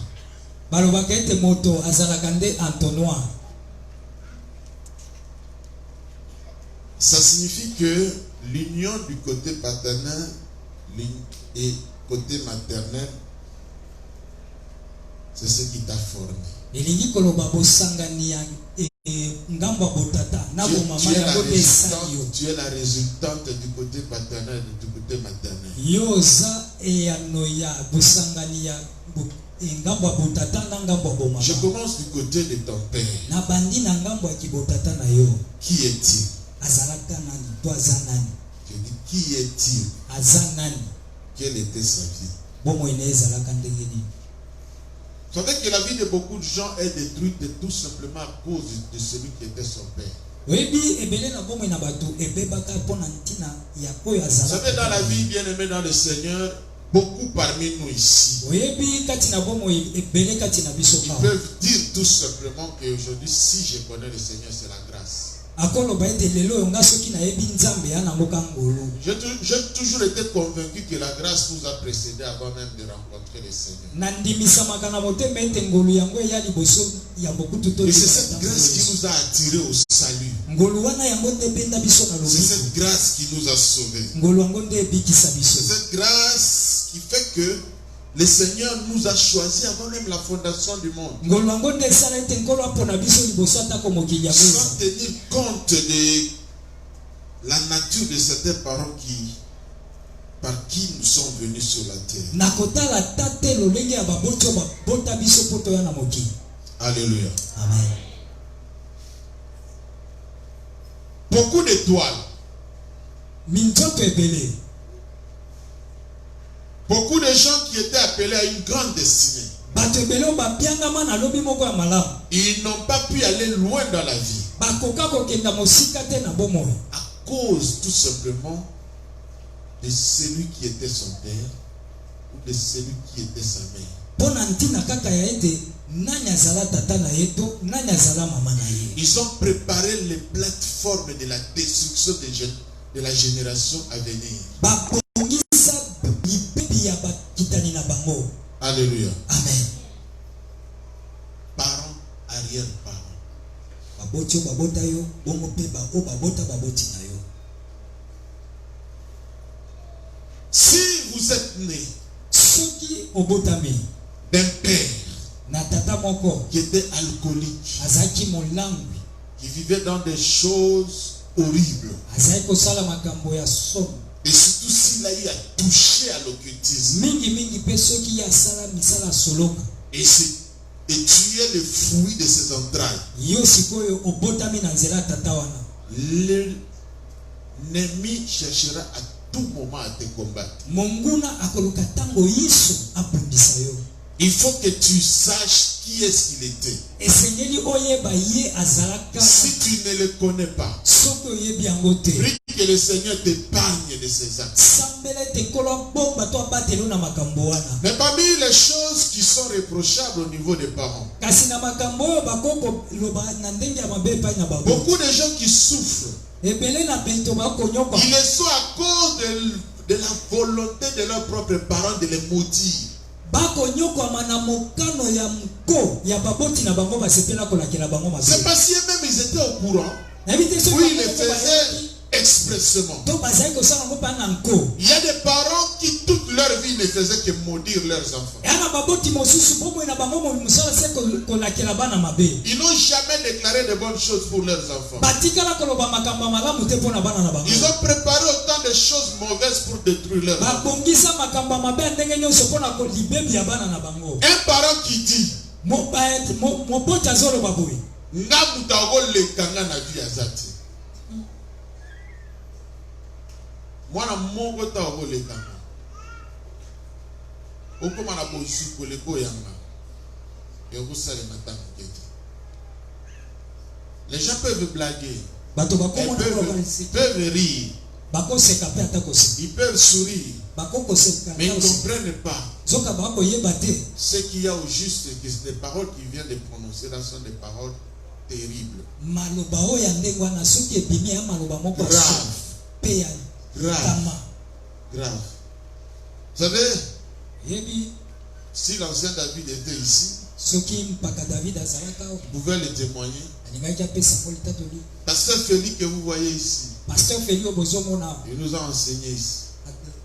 Ça signifie que l'union du côté paternel et côté maternel, c'est ce qui t'a formé. Tu es la résultante du côté paternel et du côté maternel. Je commence du côté de ton père. Qui est-il? Je dis, qui est-il? Quelle était sa vie? Vous savez que la vie de beaucoup de gens est détruite tout simplement à cause de celui qui était son père. Vous savez, dans la vie, bien aimé dans le Seigneur, beaucoup parmi nous ici, ils peuvent dire tout simplement qu'aujourd'hui, si je connais le Seigneur, c'est la grâce. J'ai toujours été convaincu que la grâce nous a précédés avant même de rencontrer le Seigneur. Et c'est cette grâce qui nous a attirés au salut. C'est cette grâce qui nous a sauvés. C'est cette grâce qui fait que le Seigneur nous a choisis avant même la fondation du monde. Sans tenir compte de la nature de certains parents par qui nous sommes venus sur la terre. Alléluia. Amen. Beaucoup d'étoiles. Beaucoup de gens qui étaient appelés à une grande destinée. Ils n'ont pas pu aller loin dans la vie. À cause tout simplement de celui qui était son père ou de celui qui était sa mère. Ils ont préparé les plateformes de la destruction de la génération à venir. Alléluia. Amen. Parents, arrière-parents. Si vous êtes né d'un père qui était alcoolique, qui vivait dans des choses horribles, et surtout s'il a eu à toucher à l'occultisme, et tu es le fruit de ses entrailles, l'ennemi cherchera à tout moment à te combattre. Il faut que tu saches qui est-ce qu'il était. Si tu ne le connais pas, prie que le Seigneur t'épargne de ces actes. Mais parmi les choses qui sont reprochables au niveau des parents, beaucoup de gens qui souffrent, ils le sont à cause de la volonté de leurs propres parents de les maudire. C'est parce que même ils étaient au courant. Oui, ils le faisaient expressément. Il y a des parents qui toute leur vie ne faisaient que maudire leurs enfants. Ils n'ont jamais déclaré de bonnes choses pour leurs enfants. Ils ont préparé autant de choses mauvaises pour détruire leurs enfants. Un parent qui dit mwana mongo ta obolekanga okoma na bosuko leboyanga yokosala matanga kete. Les gens peuvent blaguer, peuvent rire, ils peuvent sourire, Mais ils ne comprennent pas. Ce qu'il y a au juste, que les paroles qu'il vient de prononcer là sont des paroles terribles. Grave. Vous savez, si l'ancien David était ici, vous pouvez le témoigner. Pasteur Félix que vous voyez ici, il nous a enseigné ici.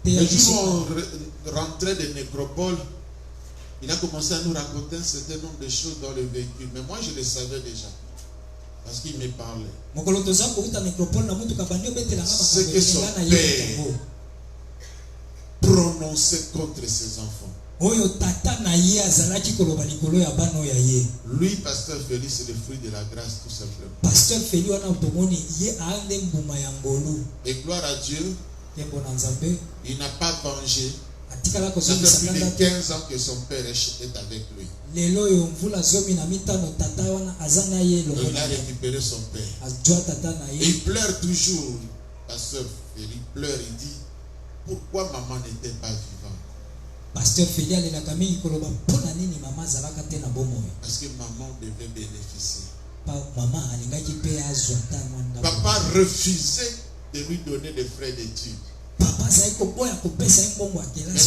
Le jour où on rentrait de nécropole, il a commencé à nous raconter un certain nombre de choses dans le véhicule. Mais moi, je le savais déjà. Parce qu'il me parlait. Ce que son père prononçait contre ses enfants. Lui, Pasteur Félix, c'est le fruit de la grâce, tout simplement. Et gloire à Dieu, il n'a pas vengé. Ça fait plus de 15 ans que son père est avec lui. Il a récupéré son père. Et il pleure toujours. Pasteur Félix pleure, il dit, pourquoi maman n'était pas vivante? Parce que maman devait bénéficier. Papa refusait de lui donner des frais d'études. Mais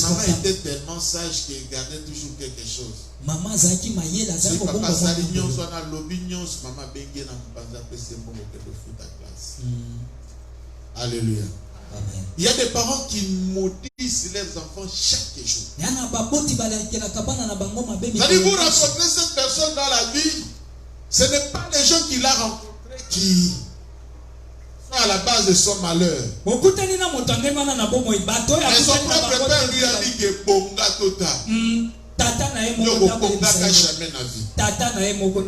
maman était tellement sage qu'il gardait toujours quelque chose. Si papa s'aligne soit dans l'opinion, maman bengue na mpanza pese mbongo que le foot à classe. Alléluia. Amen. Il y a des parents qui maudissent leurs enfants chaque jour. C'est-à-dire, vous rencontrez cette personne dans la vie, ce n'est pas les gens qui l'a rencontré qui sont à la base de son malheur. Mais son propre père lui a dit que bonga total. Yoko bonga ka jamais na vie.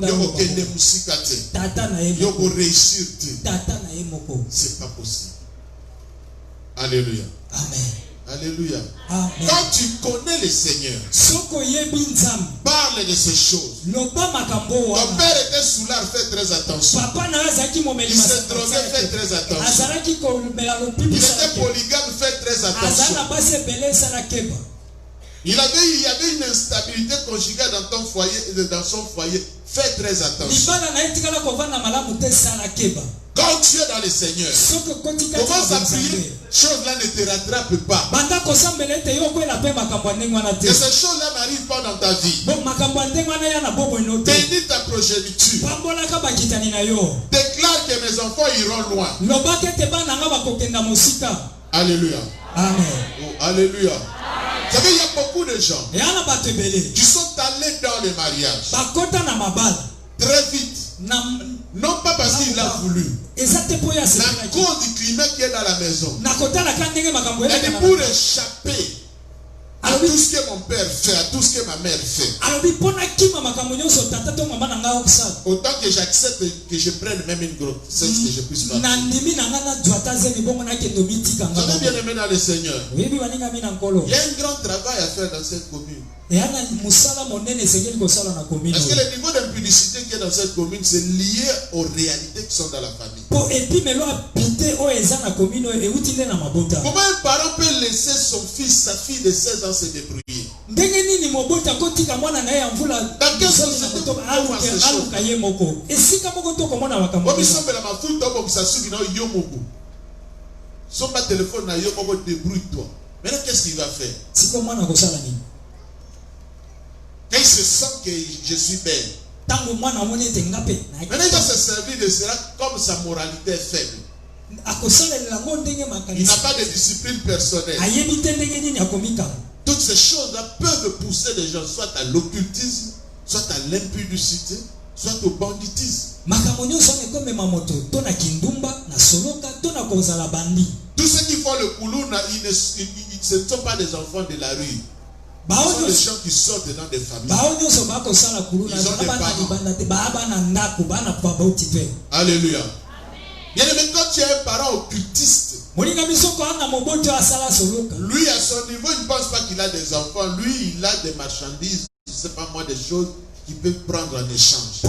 Yoko kende musika te. Yoko réussir te. C'est pas possible. Alléluia. Amen. Alléluia. Amen. Quand tu connais le Seigneur, parle de ces choses. Ton père était soulard, fais très attention. Il se droguait, fais très attention. Il était polygame, fais très attention. Il y avait une instabilité conjugale dans ton foyer, dans son foyer. Fais très attention. Quand tu es dans le Seigneur, commence à prier. Choses-là ne te rattrapent pas. Et ces choses-là n'arrivent pas dans ta vie. Bénis ta progéniture. Déclare que mes enfants iront loin. Alléluia. Amen. Oh, alléluia. Vous savez, il y a beaucoup de gens qui sont allés dans le mariage très vite. Non pas parce qu'il a voulu. La cause du climat qui est dans la maison. Et pour échapper à tout ce que mon père fait, à tout ce que ma mère fait, autant que j'accepte que je prenne même une grossesse que je puisse pas. J'avais bien aimé dans le Seigneur. Il y a un grand travail à faire dans cette commune. Parce que le niveau d'impudicité qui est dans cette commune, c'est lié aux réalités qui sont dans la famille. Comment un parent peut laisser son fils, sa fille de 16 ans se débrouiller? Dans quelle société on voit ces choses? Débrouille-toi. Maintenant, qu'est-ce qu'il va faire? Quand il se sent que je suis belle, maintenant il va se servir de cela comme sa moralité est faible. Il n'a pas de discipline personnelle. Toutes ces choses-là peuvent pousser les gens soit à l'occultisme, soit à l'impudicité, soit au banditisme. Tous ceux qui font le koulouna, ce ne sont pas des enfants de la rue. Ce sont des gens qui sortent dans des familles. Ils ont des parents. Alléluia. Bien aimé, quand tu es un parent occultiste, lui à son niveau, il ne pense pas qu'il a des enfants. Lui, il a des marchandises, je ne sais pas moi, des choses qu'il peut prendre en échange.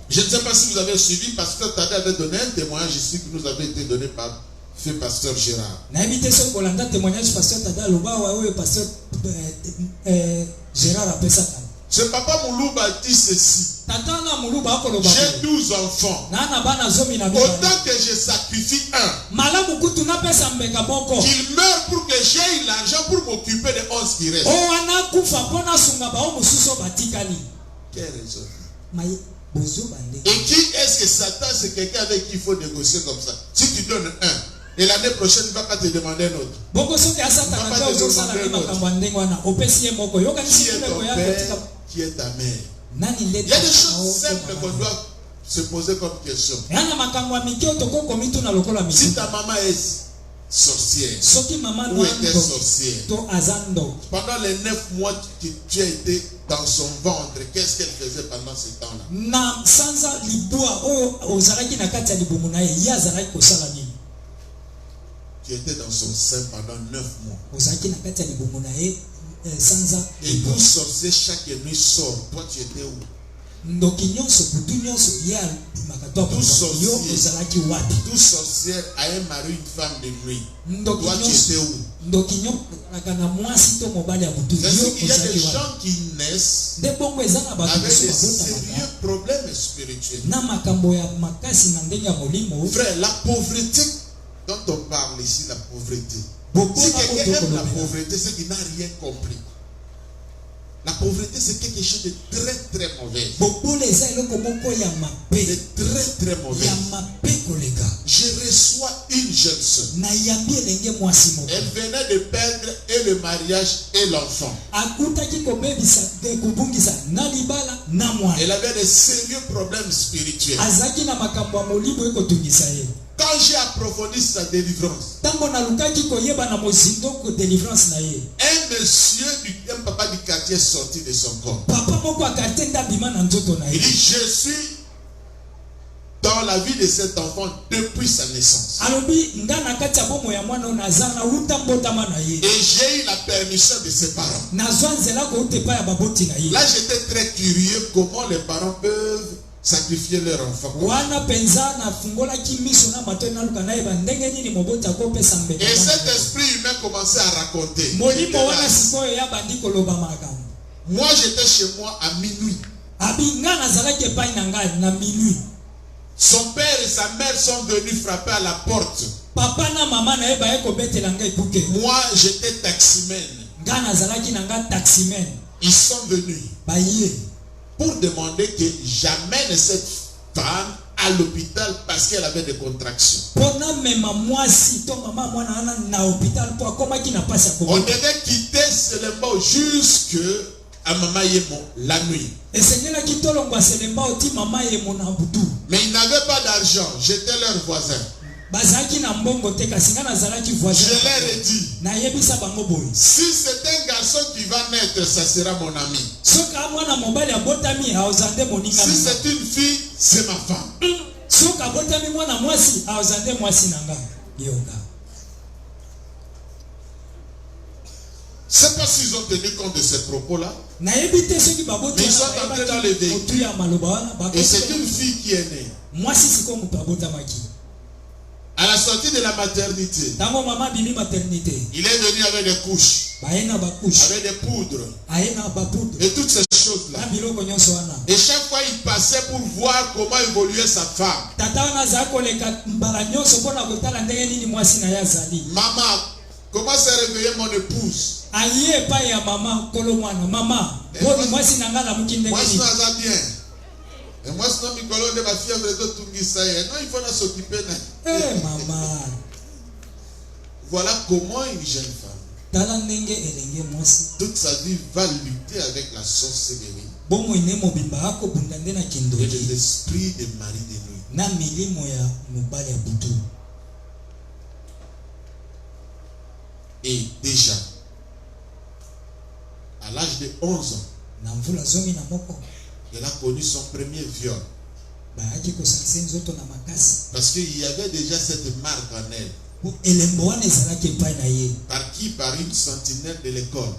Je ne sais pas si vous avez suivi, Pasteur Tade avait donné un témoignage ici qui nous avait été donné par feu Pasteur Gérard. nayebi so kolanda témoignage pasteur Tada loba wa oyo pasteur Gérard apesaka. Ce papa Moulouba dit ceci. Tata na Moulouba akoloba. J'ai 12 enfants. Na bana zomi na Autant que je sacrifie un, malamu kutu na pesa mbeka boko. qu'il meure pour que j'aie l'argent pour m'occuper des 11 qui restent. O wana kufa pona sunga ba o mususo batikali. Quelle raison? Mai bozo bande. Et qui est-ce que Satan, c'est quelqu'un avec qui il faut négocier comme ça? Si tu donnes un, et l'année prochaine, il ne va pas te demander un autre. Qui est ta mère? Il y a des choses simples qu'on doit se poser comme question. Si ta maman est sorcière, ou était sorcière, pendant les 9 mois que tu as été dans son ventre, qu'est-ce qu'elle faisait pendant ce temps-là? Tu étais dans son sein pendant 9 mois. Et vous sorciez chaque nuit sort. Toi, tu étais où? Tout sorcier a un mari, une femme de nuit. Toi, tu étais où? Il y a des gens qui naissent avec des sérieux problèmes spirituels. Frère, la pauvreté dont on parle ici, la pauvreté. Si quelqu'un aime la pauvreté, c'est qu'il n'a rien compris. La pauvreté, c'est quelque chose de très très mauvais. De très très mauvais. Je reçois une jeune soeur. Elle venait de perdre et le mariage et l'enfant. Elle avait de sérieux problèmes spirituels. Quand j'ai approfondi sa délivrance, un monsieur, un papa du quartier est sorti de son corps. Il dit, je suis dans la vie de cet enfant depuis sa naissance. Et j'ai eu la permission de ses parents. Là, j'étais très curieux comment les parents peuvent sacrifier leur enfant. Et cet esprit humain commençait à raconter. Moi, j'étais chez moi à minuit. Son père et sa mère sont venus frapper à la porte. Moi, j'étais taximène. Ils sont venus pour demander que j'amène cette femme à l'hôpital parce qu'elle avait des contractions. On devait quitter seulement jusque à Mama Yemo la nuit. Mais ils n'avaient pas d'argent. J'étais leur voisin. Je leur ai dit, si c'est un garçon qui va naître, ça sera mon ami. Si c'est une fille, c'est ma femme. C'est pas s'ils ont tenu compte de ces propos-là. Mais ils sont entrés dans le véhicule. Et c'est une fille qui est née. À la sortie de la maternité, il est venu avec des couches, avec des poudres, et toutes ces choses-là. Et chaque fois, il passait pour voir comment évoluait sa femme. Maman, comment s'est réveillée mon épouse? Moi, je suis bien. Et moi, sinon, Nicolas, de ma fièvre de Tungisaï. Non, il faut s'occuper. Voilà comment une jeune femme, toute sa vie, va lutter avec la sorcellerie et les esprits des maris de nuit. Et déjà, à l'âge de 11 ans, elle a connu son premier viol. Parce qu'il y avait déjà cette marque en elle. Par qui? Par une sentinelle de l'école.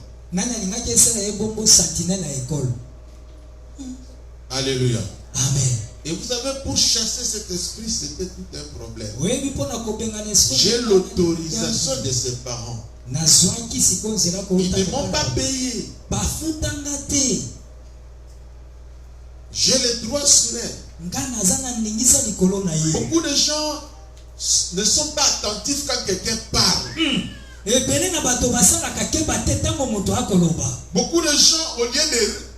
Alléluia. Amen. Et vous savez, pour chasser cet esprit, c'était tout un problème. oyebi mpona kobenga na esprit J'ai l'autorisation de ses parents. nazwaki sikoyo nzela Ils ne m'ont pas payé. bafutanga te J'ai le droit sur elle. nga naza na ndingisa likolo na ye. Beaucoup de gens ne sont pas attentifs quand quelqu'un parle. ebele na bato basalaka keba te ntango moto akoloba. Beaucoup de gens, au lieu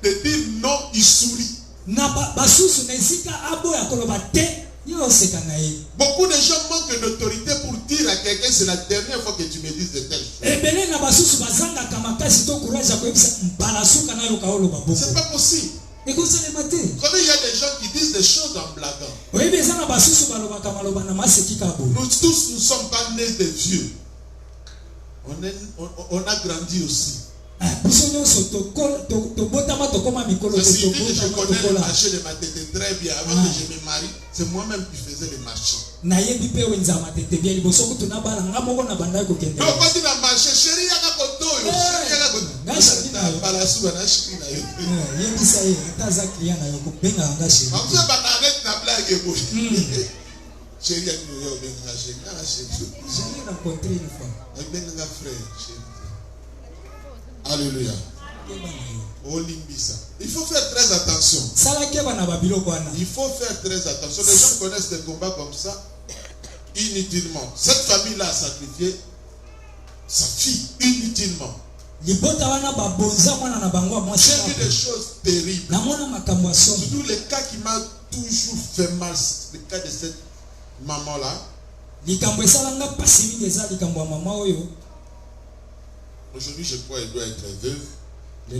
de dire non, ils sourient. na basusu na esika aboya koloba te ye oseka na ye. Beaucoup de gens manquent d'autorité pour dire à quelqu'un c'est la dernière fois que tu me dises de telles choses. ebele na basusu bazangaka makasi to courage ya koyebisa mbala suka nayoka oloba boko. C'est pas possible. ekosalema te. Comme il y a des gens qui disent des choses en blaguant. oyebi eza na basusu balobaka maloba na maseki kabo. Nous tous, nous ne sommes pas nés des vieux. On a grandi aussi. biso nyonso tobotama tokoma mikolo Je connais le tokola. marché de ma tête très bien. Avant que je me marie, c'est moi-même qui faisais le marché. nayebi mpe wenza matete bia liboso kutu na bala nga moko na bandai kokende. Donc quand tu vas marcher, chérie, il y a un kotoyo. Chérie, il y a un kotoyo. yebisa ye ata aza client na yo kobenga nga chéri. Comme ça, on arrête la blague. Chérie, il y a un chérie. J'allais rencontrer une fois. Alléluia. Il faut faire très attention. Il faut faire très attention. Les gens connaissent des combats comme ça inutilement. Cette famille-là a sacrifié sa fille inutilement. J'ai vu des choses terribles. Surtout les cas qui m'ont toujours fait mal. Le cas de cette maman-là. Aujourd'hui, je crois qu'elle doit être veuve. Le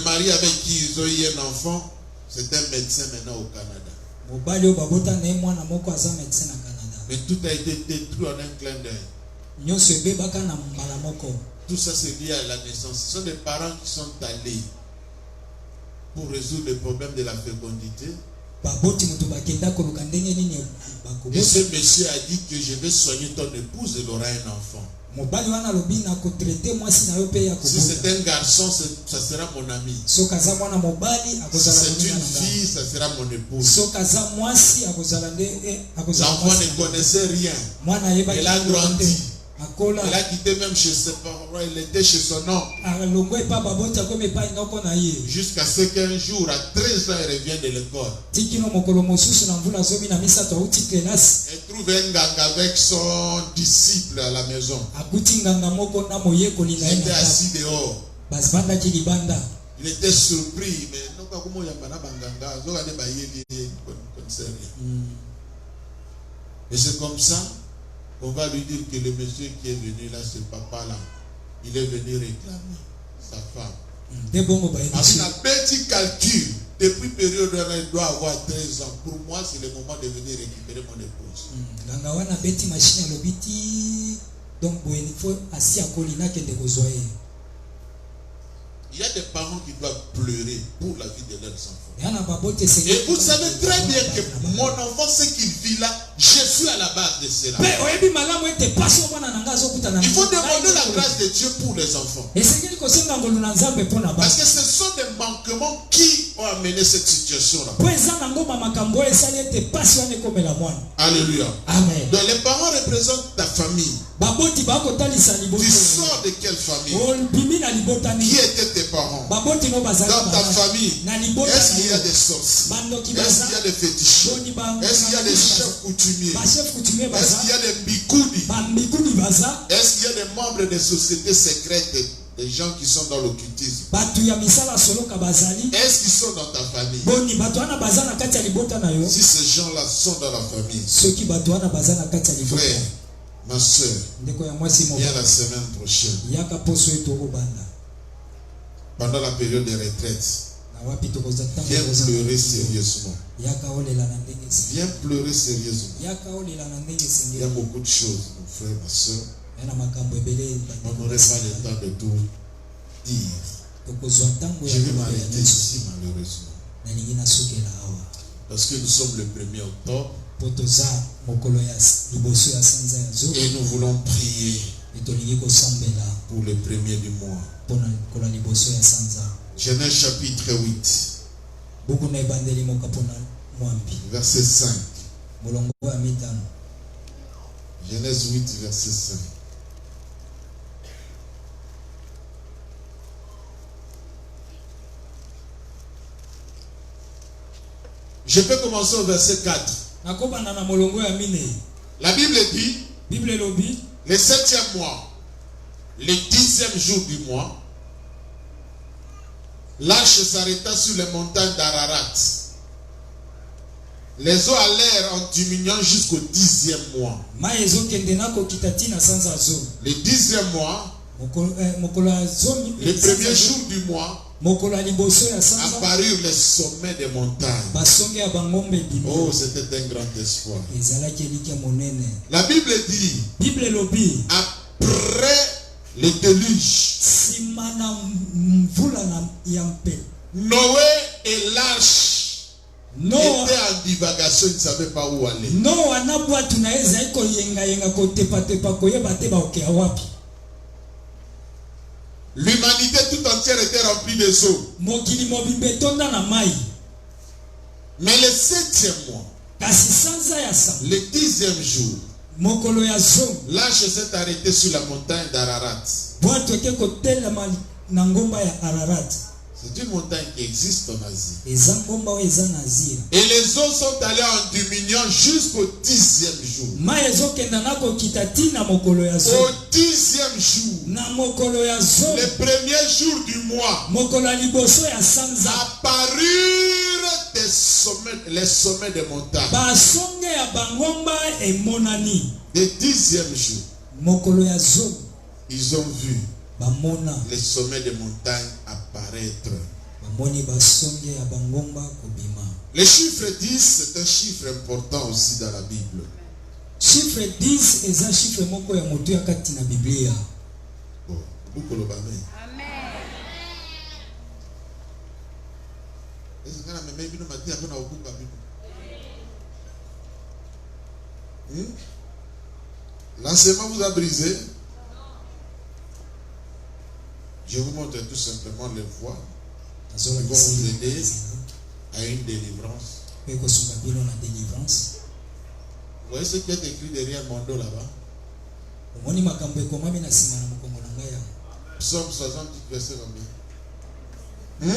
mari avec qui ils ont eu un enfant, c'est un médecin maintenant au Canada. Mais tout a été détruit en un clin d'œil. Tout ça c'est lié à la naissance. Ce sont des parents qui sont allés pour résoudre le problème de la fécondité. Et ce monsieur a dit que je vais soigner ton épouse, elle aura un enfant. Si c'est un garçon, ça sera mon ami. Si c'est une fille, ça sera mon épouse. L'enfant ne connaissait rien. Elle a grandi. Elle a quitté même chez ses parents. Elle était chez son oncle. Jusqu'à ce qu'un jour, à 13 ans, elle revienne de l'école. Elle trouve un gang avec son disciple à la maison. Il était assis dehors. Il était surpris. Mais et c'est comme ça qu'on va lui dire que le monsieur qui est venu là, ce papa-là, il est venu réclamer sa femme. Avec un petit calcul, depuis période où elle doit avoir 13 ans, pour moi, c'est le moment de venir récupérer mon épouse. Il y a des parents qui doivent pleurer pour la vie de leurs enfants. Et vous savez très bien que mon enfant, ce qu'il vit là, je suis à la base de cela. Il faut demander la grâce de Dieu pour les enfants. Parce que ce sont des manquements qui ont amené cette situation-là. Alléluia. Amen. Donc les parents représentent ta famille. Tu sors de quelle famille? Qui étaient tes parents? Dans ta famille, est-ce qu'il y a des sorciers? Est-ce qu'il y a des féticheurs? Est-ce qu'il y a des chefs coutumiers? Est-ce qu'il y a des mbikoudi? Est-ce qu'il y a des membres des sociétés secrètes, des gens qui sont dans l'occultisme? Est-ce qu'ils sont dans ta famille? Si ces gens-là sont dans la famille, frère, ma soeur, viens la semaine prochaine. Pendant la période de retraite, viens pleurer sérieusement. Viens pleurer sérieusement. Il y a beaucoup de choses, mon frère, ma soeur. On n'aurait pas le temps de tout dire. Je vais m'arrêter ici, malheureusement. Parce que nous sommes le 1er octobre. Et nous voulons prier pour le premier du mois. Genèse chapitre 8. verset 5. Mulongo wa mitano. Genèse 8, verset 5. Je peux commencer au verset 4. La Bible dit, le 7e mois, le 10e jour du mois, l'arche s'arrêta sur les montagnes d'Ararat. Les eaux allèrent en diminuant jusqu'au 10e mois. Le 10e mois, le premier jour du mois, apparurent les sommets des montagnes. Oh, c'était un grand espoir. La Bible dit, après le déluge, Noé et l'arche étaient en divagation, ils ne savaient pas où aller. L'humanité tout entière était remplie de eaux. Mais le 7e mois, le 10e jour, l'arche s'est arrêtée sur la montagne d'Ararat. C'est une montagne qui existe en Asie. Et les eaux sont allées en diminuant jusqu'au 10e jour. Au 10e jour, le premier jour du mois, apparurent les sommets des montagnes. Le 10e jour, ils ont vu les sommets des montagnes apparaître. Le chiffre 10, c'est un chiffre important aussi dans la Bible. Chiffre 10 est un chiffre moko ya moto ya kati na Biblia. Beaucoup le amen. L'enseignement vous a brisé. Je vous montre tout simplement les voies qui vont vous aider à une délivrance. Vous voyez ce qui est écrit derrière mon dos là-bas? Psaume 68, verset combien?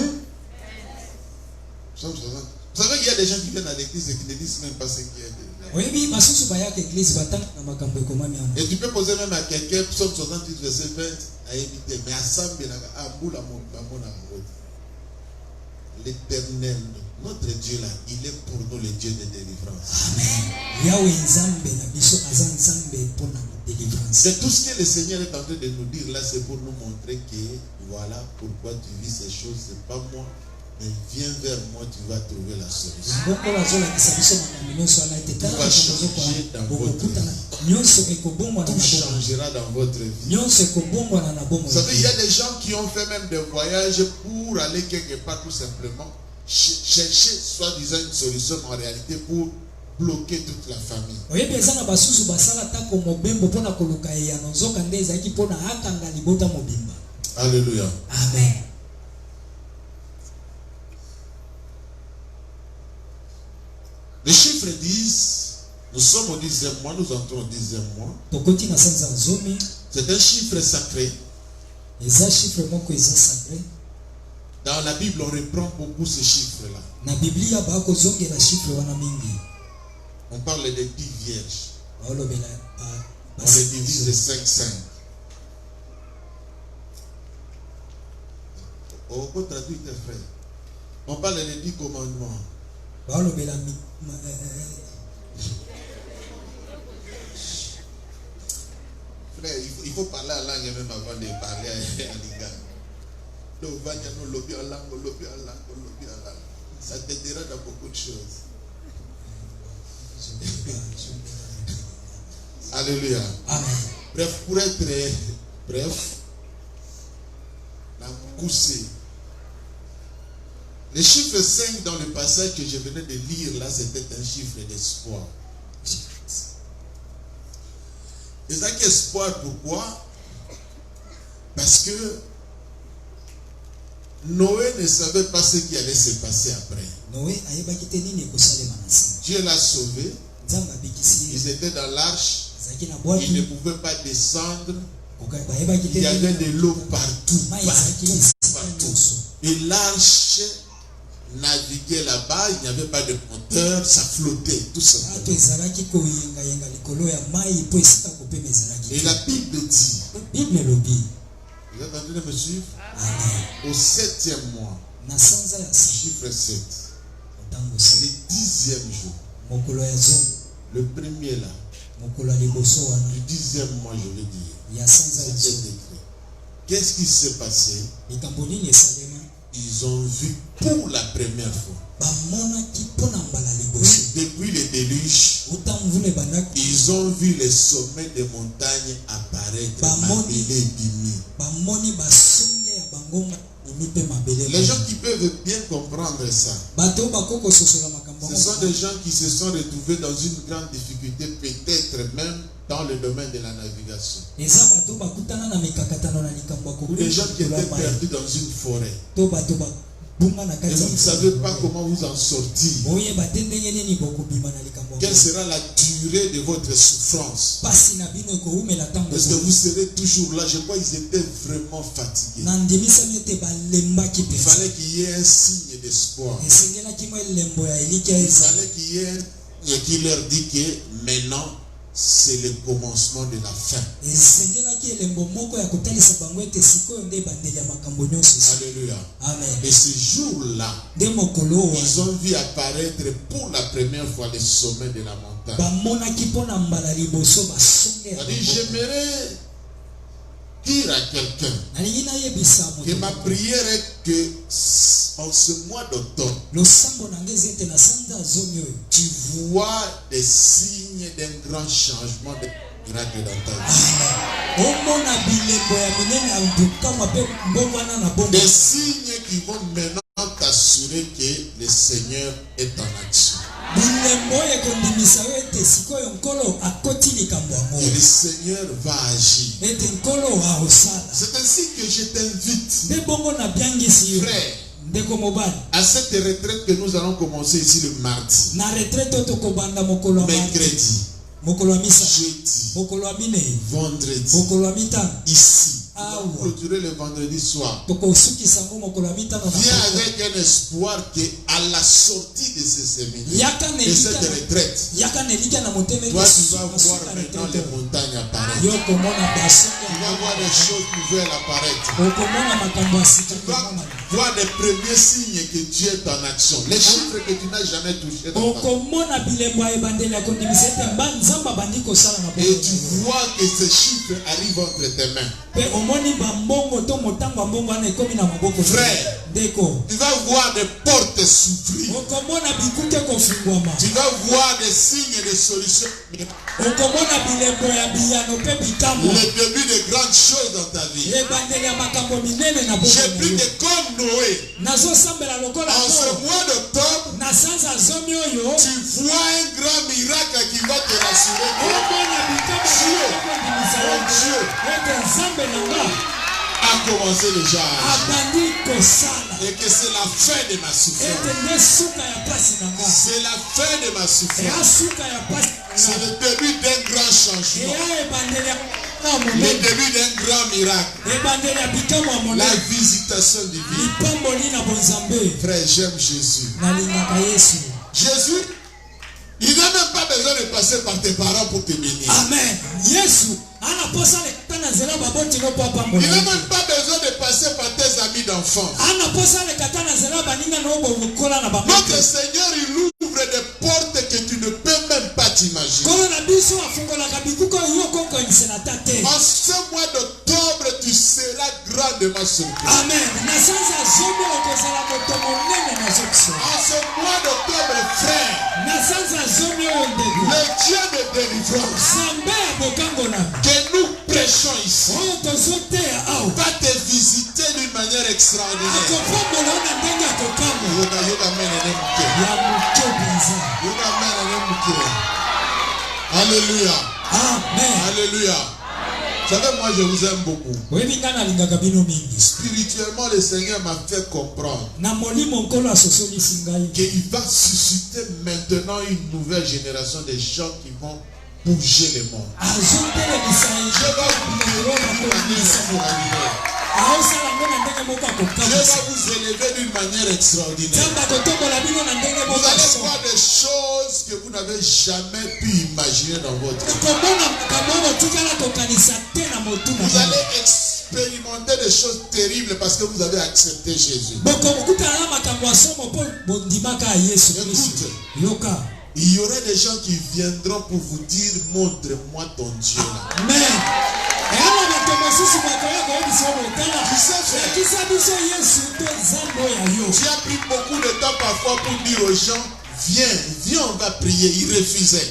Psaume 60. Vous savez qu'il y a des gens qui viennent à l'église et qui ne disent même pas ce qui est dedans. Et tu peux poser même à quelqu'un Psaume 68, verset 20 à éviter. Mais à Sambi, l'Éternel, notre Dieu là, il est pour nous le Dieu de délivrance. C'est tout ce que le Seigneur est en train de nous dire là, c'est pour nous montrer que voilà pourquoi tu vis ces choses, c'est pas moi. Mais viens vers moi, tu vas trouver la solution. Tout va changer dans votre vie. Tout changera dans votre vie. Vous savez, il y a des gens qui ont fait même des voyages pour aller quelque part tout simplement chercher soi-disant une solution en réalité pour bloquer toute la famille. Alléluia. Amen. Les chiffres disent, nous sommes au 10e mois, nous entrons au 10e mois. C'est un chiffre sacré. Dans la Bible, on reprend beaucoup ces chiffres-là. On parle de 10 vierges. On les divise de 5-5. On peut traduire tes frères. On parle de 10 commandements. Frère, il faut parler à langue même avant de parler à l'Inga. Ça t'aidera dans beaucoup de choses. Alléluia. Amen. Bref, pour être bref, la poussée. Le chiffre 5 dans le passage que je venais de lire là, c'était un chiffre d'espoir. Et ça qu'espoir, pourquoi? Parce que Noé ne savait pas ce qui allait se passer après. Dieu l'a sauvé. Ils étaient dans l'arche. Ils ne pouvaient pas descendre. Il y avait de l'eau partout. Et l'arche naviguait là-bas. Il n'y avait pas de moteur. Ça flottait tout simplement. Et la Bible dit, vous êtes en train de me suivre? Au 7e mois, chiffre 7, le 10e jour, le premier là, du 10e mois, je veux dire, c'était décret. Qu'est-ce qui s'est passé? Ils ont vu pour la première fois. Depuis le déluge, ils ont vu les sommets des montagnes apparaître. Les gens qui peuvent bien comprendre ça, ce sont des gens qui se sont retrouvés dans une grande difficulté, peut-être même dans le domaine de la navigation. Ou des gens qui étaient perdus dans une forêt. Et vous ne savez pas comment vous en sortir. Quelle sera la durée de votre souffrance? Parce que vous serez toujours là. Je crois qu'ils étaient vraiment fatigués. Il fallait qu'il y ait un signe d'espoir. Il fallait qu'il y ait un qui leur dit que maintenant c'est le commencement de la fin. Alléluia. Amen. Et ce jour-là, ils ont vu apparaître pour la première fois les sommets de la montagne. J'aimerais dire à quelqu'un que ma prière est que en ce mois d'octobre, tu vois des signes d'un grand changement de miracle dans ta vie. Des signes qui vont maintenant t'assurer que le Seigneur est en action. Et le Seigneur va agir. C'est ainsi que je t'invite, frère, à cette retraite que nous allons commencer ici le mardi, mercredi, jeudi, vendredi, ici. Nous clôturer le vendredi soir. Viens avec un espoir qu'à la sortie de ce séminaire, de cette retraite, toi tu vas voir maintenant les montagnes apparaître. Tu vas voir des choses nouvelles apparaître. Tu vas voir les premiers signes que Dieu est en action. Les chiffres que tu n'as jamais touchés dans ta vie. Et tu vois que ces chiffres arrivent entre tes mains. Frère, tu vas voir des portes s'ouvrir. Tu vas voir des signes de solutions. Le début de grandes choses dans ta vie. J'ai pris que comme Noé, en ce mois d'octobre, tu vois un grand miracle qui va te rassurer. Dieu a commencé déjà et que c'est la fin de ma souffrance. C'est la fin de ma souffrance. C'est le début d'un grand changement. Le début d'un grand miracle. La visitation divine. Frère, j'aime Jésus. Jésus, il n'a même pas besoin de passer par tes parents pour te bénir. Amen. Il n'a même pas besoin de passer par tes amis d'enfance. Notre Seigneur, il ouvre des portes que tu ne peux même pas t'imaginer. En ce mois d'octobre, tu seras grandement surpris. Amen. En ce mois d'octobre, frère, le Dieu de délivrance que nous prêchons ici va te visiter d'une manière extraordinaire. Alléluia. Amen. Alléluia. savez, moi je vous aime beaucoup. Wewe ngana linga bino mingi. Spirituellement, le Seigneur m'a fait comprendre Na molimo nkolo asosoli singai. qu'il va susciter maintenant une nouvelle génération de gens qui vont bouger le monde. Azotele bisayi. Je vais vous élever d'une manière extraordinaire. Vous allez voir des choses que vous n'avez jamais pu imaginer dans votre vie. Vous allez expérimenter des choses terribles parce que vous avez accepté Jésus. Écoute, il y aura des gens qui viendront pour vous dire, montre-moi ton Dieu. Amen. Tu as pris beaucoup de temps parfois pour dire aux gens, viens, on va prier. Ils refusaient.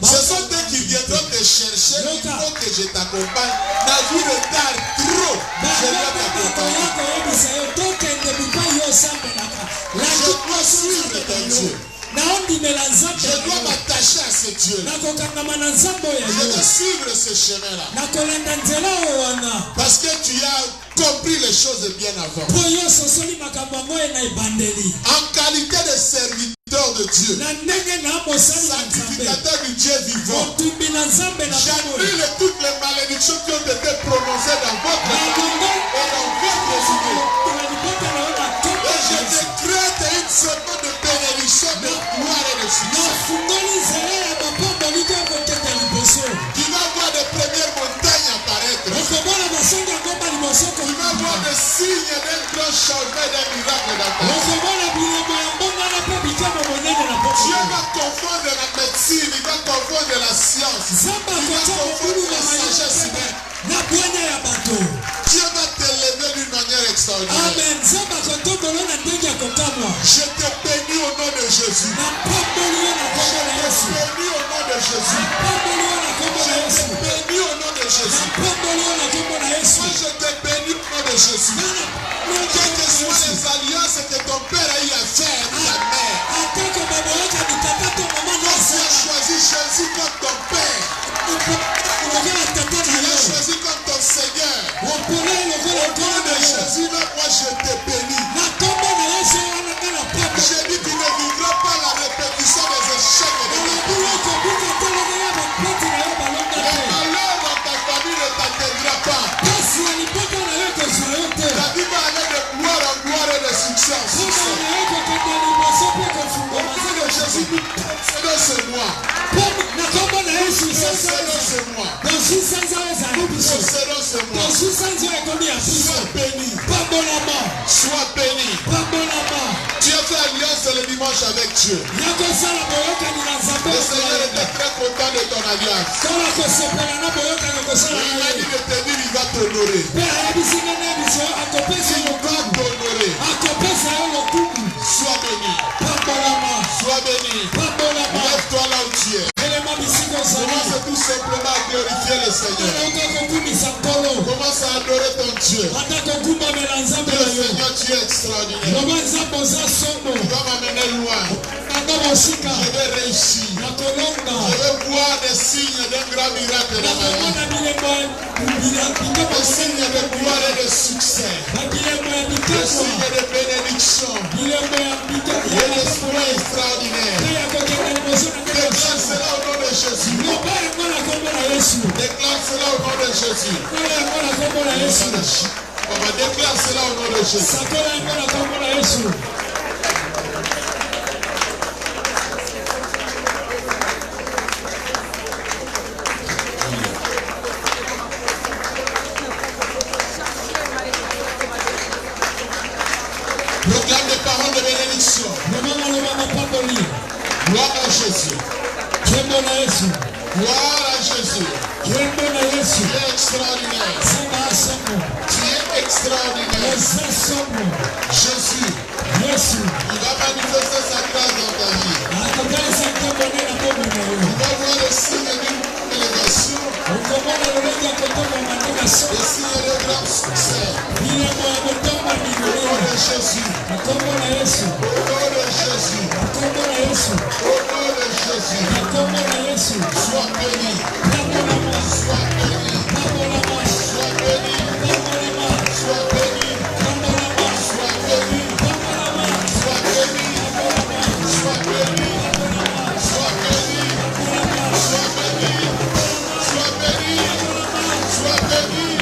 Ce sont eux qui viendront te chercher. Il faut que je t'accompagne. Dans une retard trop, je vais t'accompagner. Je dois suivre ton Dieu. Je dois m'attacher à ce Dieu. Je dois suivre ce chemin-là. Parce que tu as compris les choses bien avant. En qualité de serviteur de Dieu, sanctificateur du Dieu vivant, j'annule toutes les malédictions qui ont été prononcées dans votre vie et dans votre vie. Et je décrète une semaine de bénédiction, de gloire et de succès. Tu vas voir des premières montagnes apparaître. Tu vas voir des signes d'un grand changement, d'un miracle dans ta vie. Dieu va confondre la médecine, il va confondre la science, il va confondre la sagesse humaine. Dieu va t'élever d'une manière extraordinaire. Amen. Je te bénis au nom de Jésus. Je te bénis au nom de Jésus. Je te bénis au nom de Jésus. Moi je te bénis au nom de Jésus. Quelles que soient les alliances que ton père a eu à faire avec ta mère, quand tu as choisi Jésus comme ton père, tu l'as choisi comme ton Seigneur. Au nom de Jésus, moi je te bénis. Je dis que tu ne vivras pas la répétition des échecs de ta vie. Le malheur dans ta famille ne t'atteindra pas. Ta vie va aller de gloire en gloire et de succès en succès. Au nom de Jésus, nous possédons ce mois. Possédons ce mois. Possédons ce mois. Sois béni. Sois béni. Tu as fait alliance le dimanche avec Dieu. Le Seigneur était très content de ton alliance. Il m'a dit de te dire, il va t'honorer. Il va t'honorer. Sois béni. Sois béni. Lève-toi là où tu es. Commence tout simplement à glorifier le Seigneur. Commence à adorer ton Dieu. Le Seigneur, tu es extraordinaire. Tu vas m'amener loin. Je vais réussir. Je vais voir des signes d'un grand miracle dans ma vie. Des signes de gloire et de succès. Des signes de bénédiction. Et d'espoir extraordinaire. Déclare cela au nom de Jésus. Déclare cela au nom de Jésus. On va déclarer cela au nom de Jésus. Proclame des paroles de bénédiction. Gloire à Jésus. Gloire à Jésus. Tu es extraordinaire. Tu es extraordinaire. Jésus. Il va manifester sa grâce dans ta vie. Il va voir le signe d'une élévation. Le signe de grand succès. Au nom de Jésus. Au nom de Jésus. Au nom de Jésus. Yesu. Sois béni. Pambola-moi. Sois béni. Pambola-moi. Sois béni. Pambola-moi. Sois béni. Pambola-moi. Sois béni. Pambola-moi. Sois béni. Pambola-moi. Sois béni. Pambola-moi. Sois béni. Pambola-moi. Sois béni. Sois béni. Sois béni.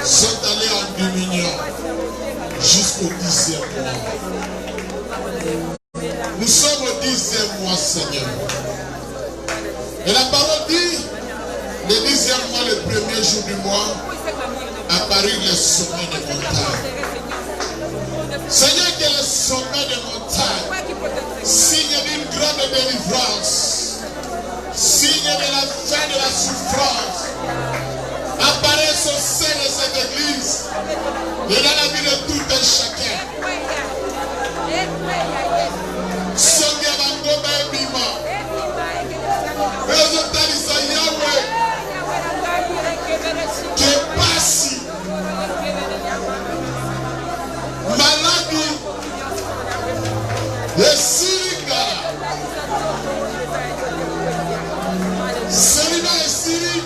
sont allés en dominion jusqu'au 10e mois. Nous sommes au 10e mois, Seigneur. Et la parole dit, le 10e mois, le premier jour du mois, apparurent les sommets des montagnes. Seigneur, que les sommets des montagnes, signe d'une grande délivrance, signe de la fin de la souffrance, apparaît Et dans la vie de tout un chacun. Sonia Bangoma et Bima. Et Talisa Yahweh. Que passe. Maladie. Et Siriga. Célibat et Syrie.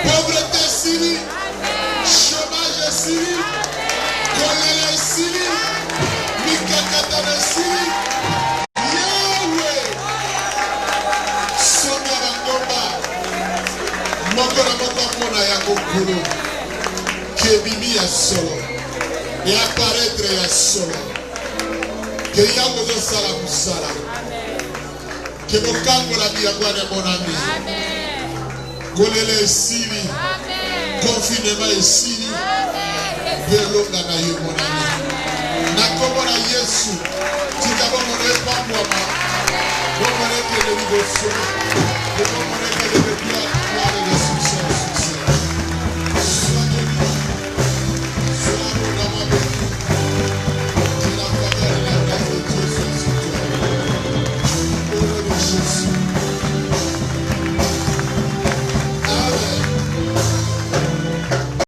Pauvreté et Syrie. Chômage et Syrie. Colère et Syrie. Mikakata et Syrie. Yahweh. Sonia Bangoma. Mokona Mokamona Yakokuro. Kebimi ya solo. Et apparaître ya solo. Que Yahweh sala musala. Que nos camps la vie à quoi mon ami. Kolele Syrie. Confinement et Syrie. Velonga na yo mon ami. Nakomona Yesu. Tikabo mon pas moi. Bon mon que de l'idée.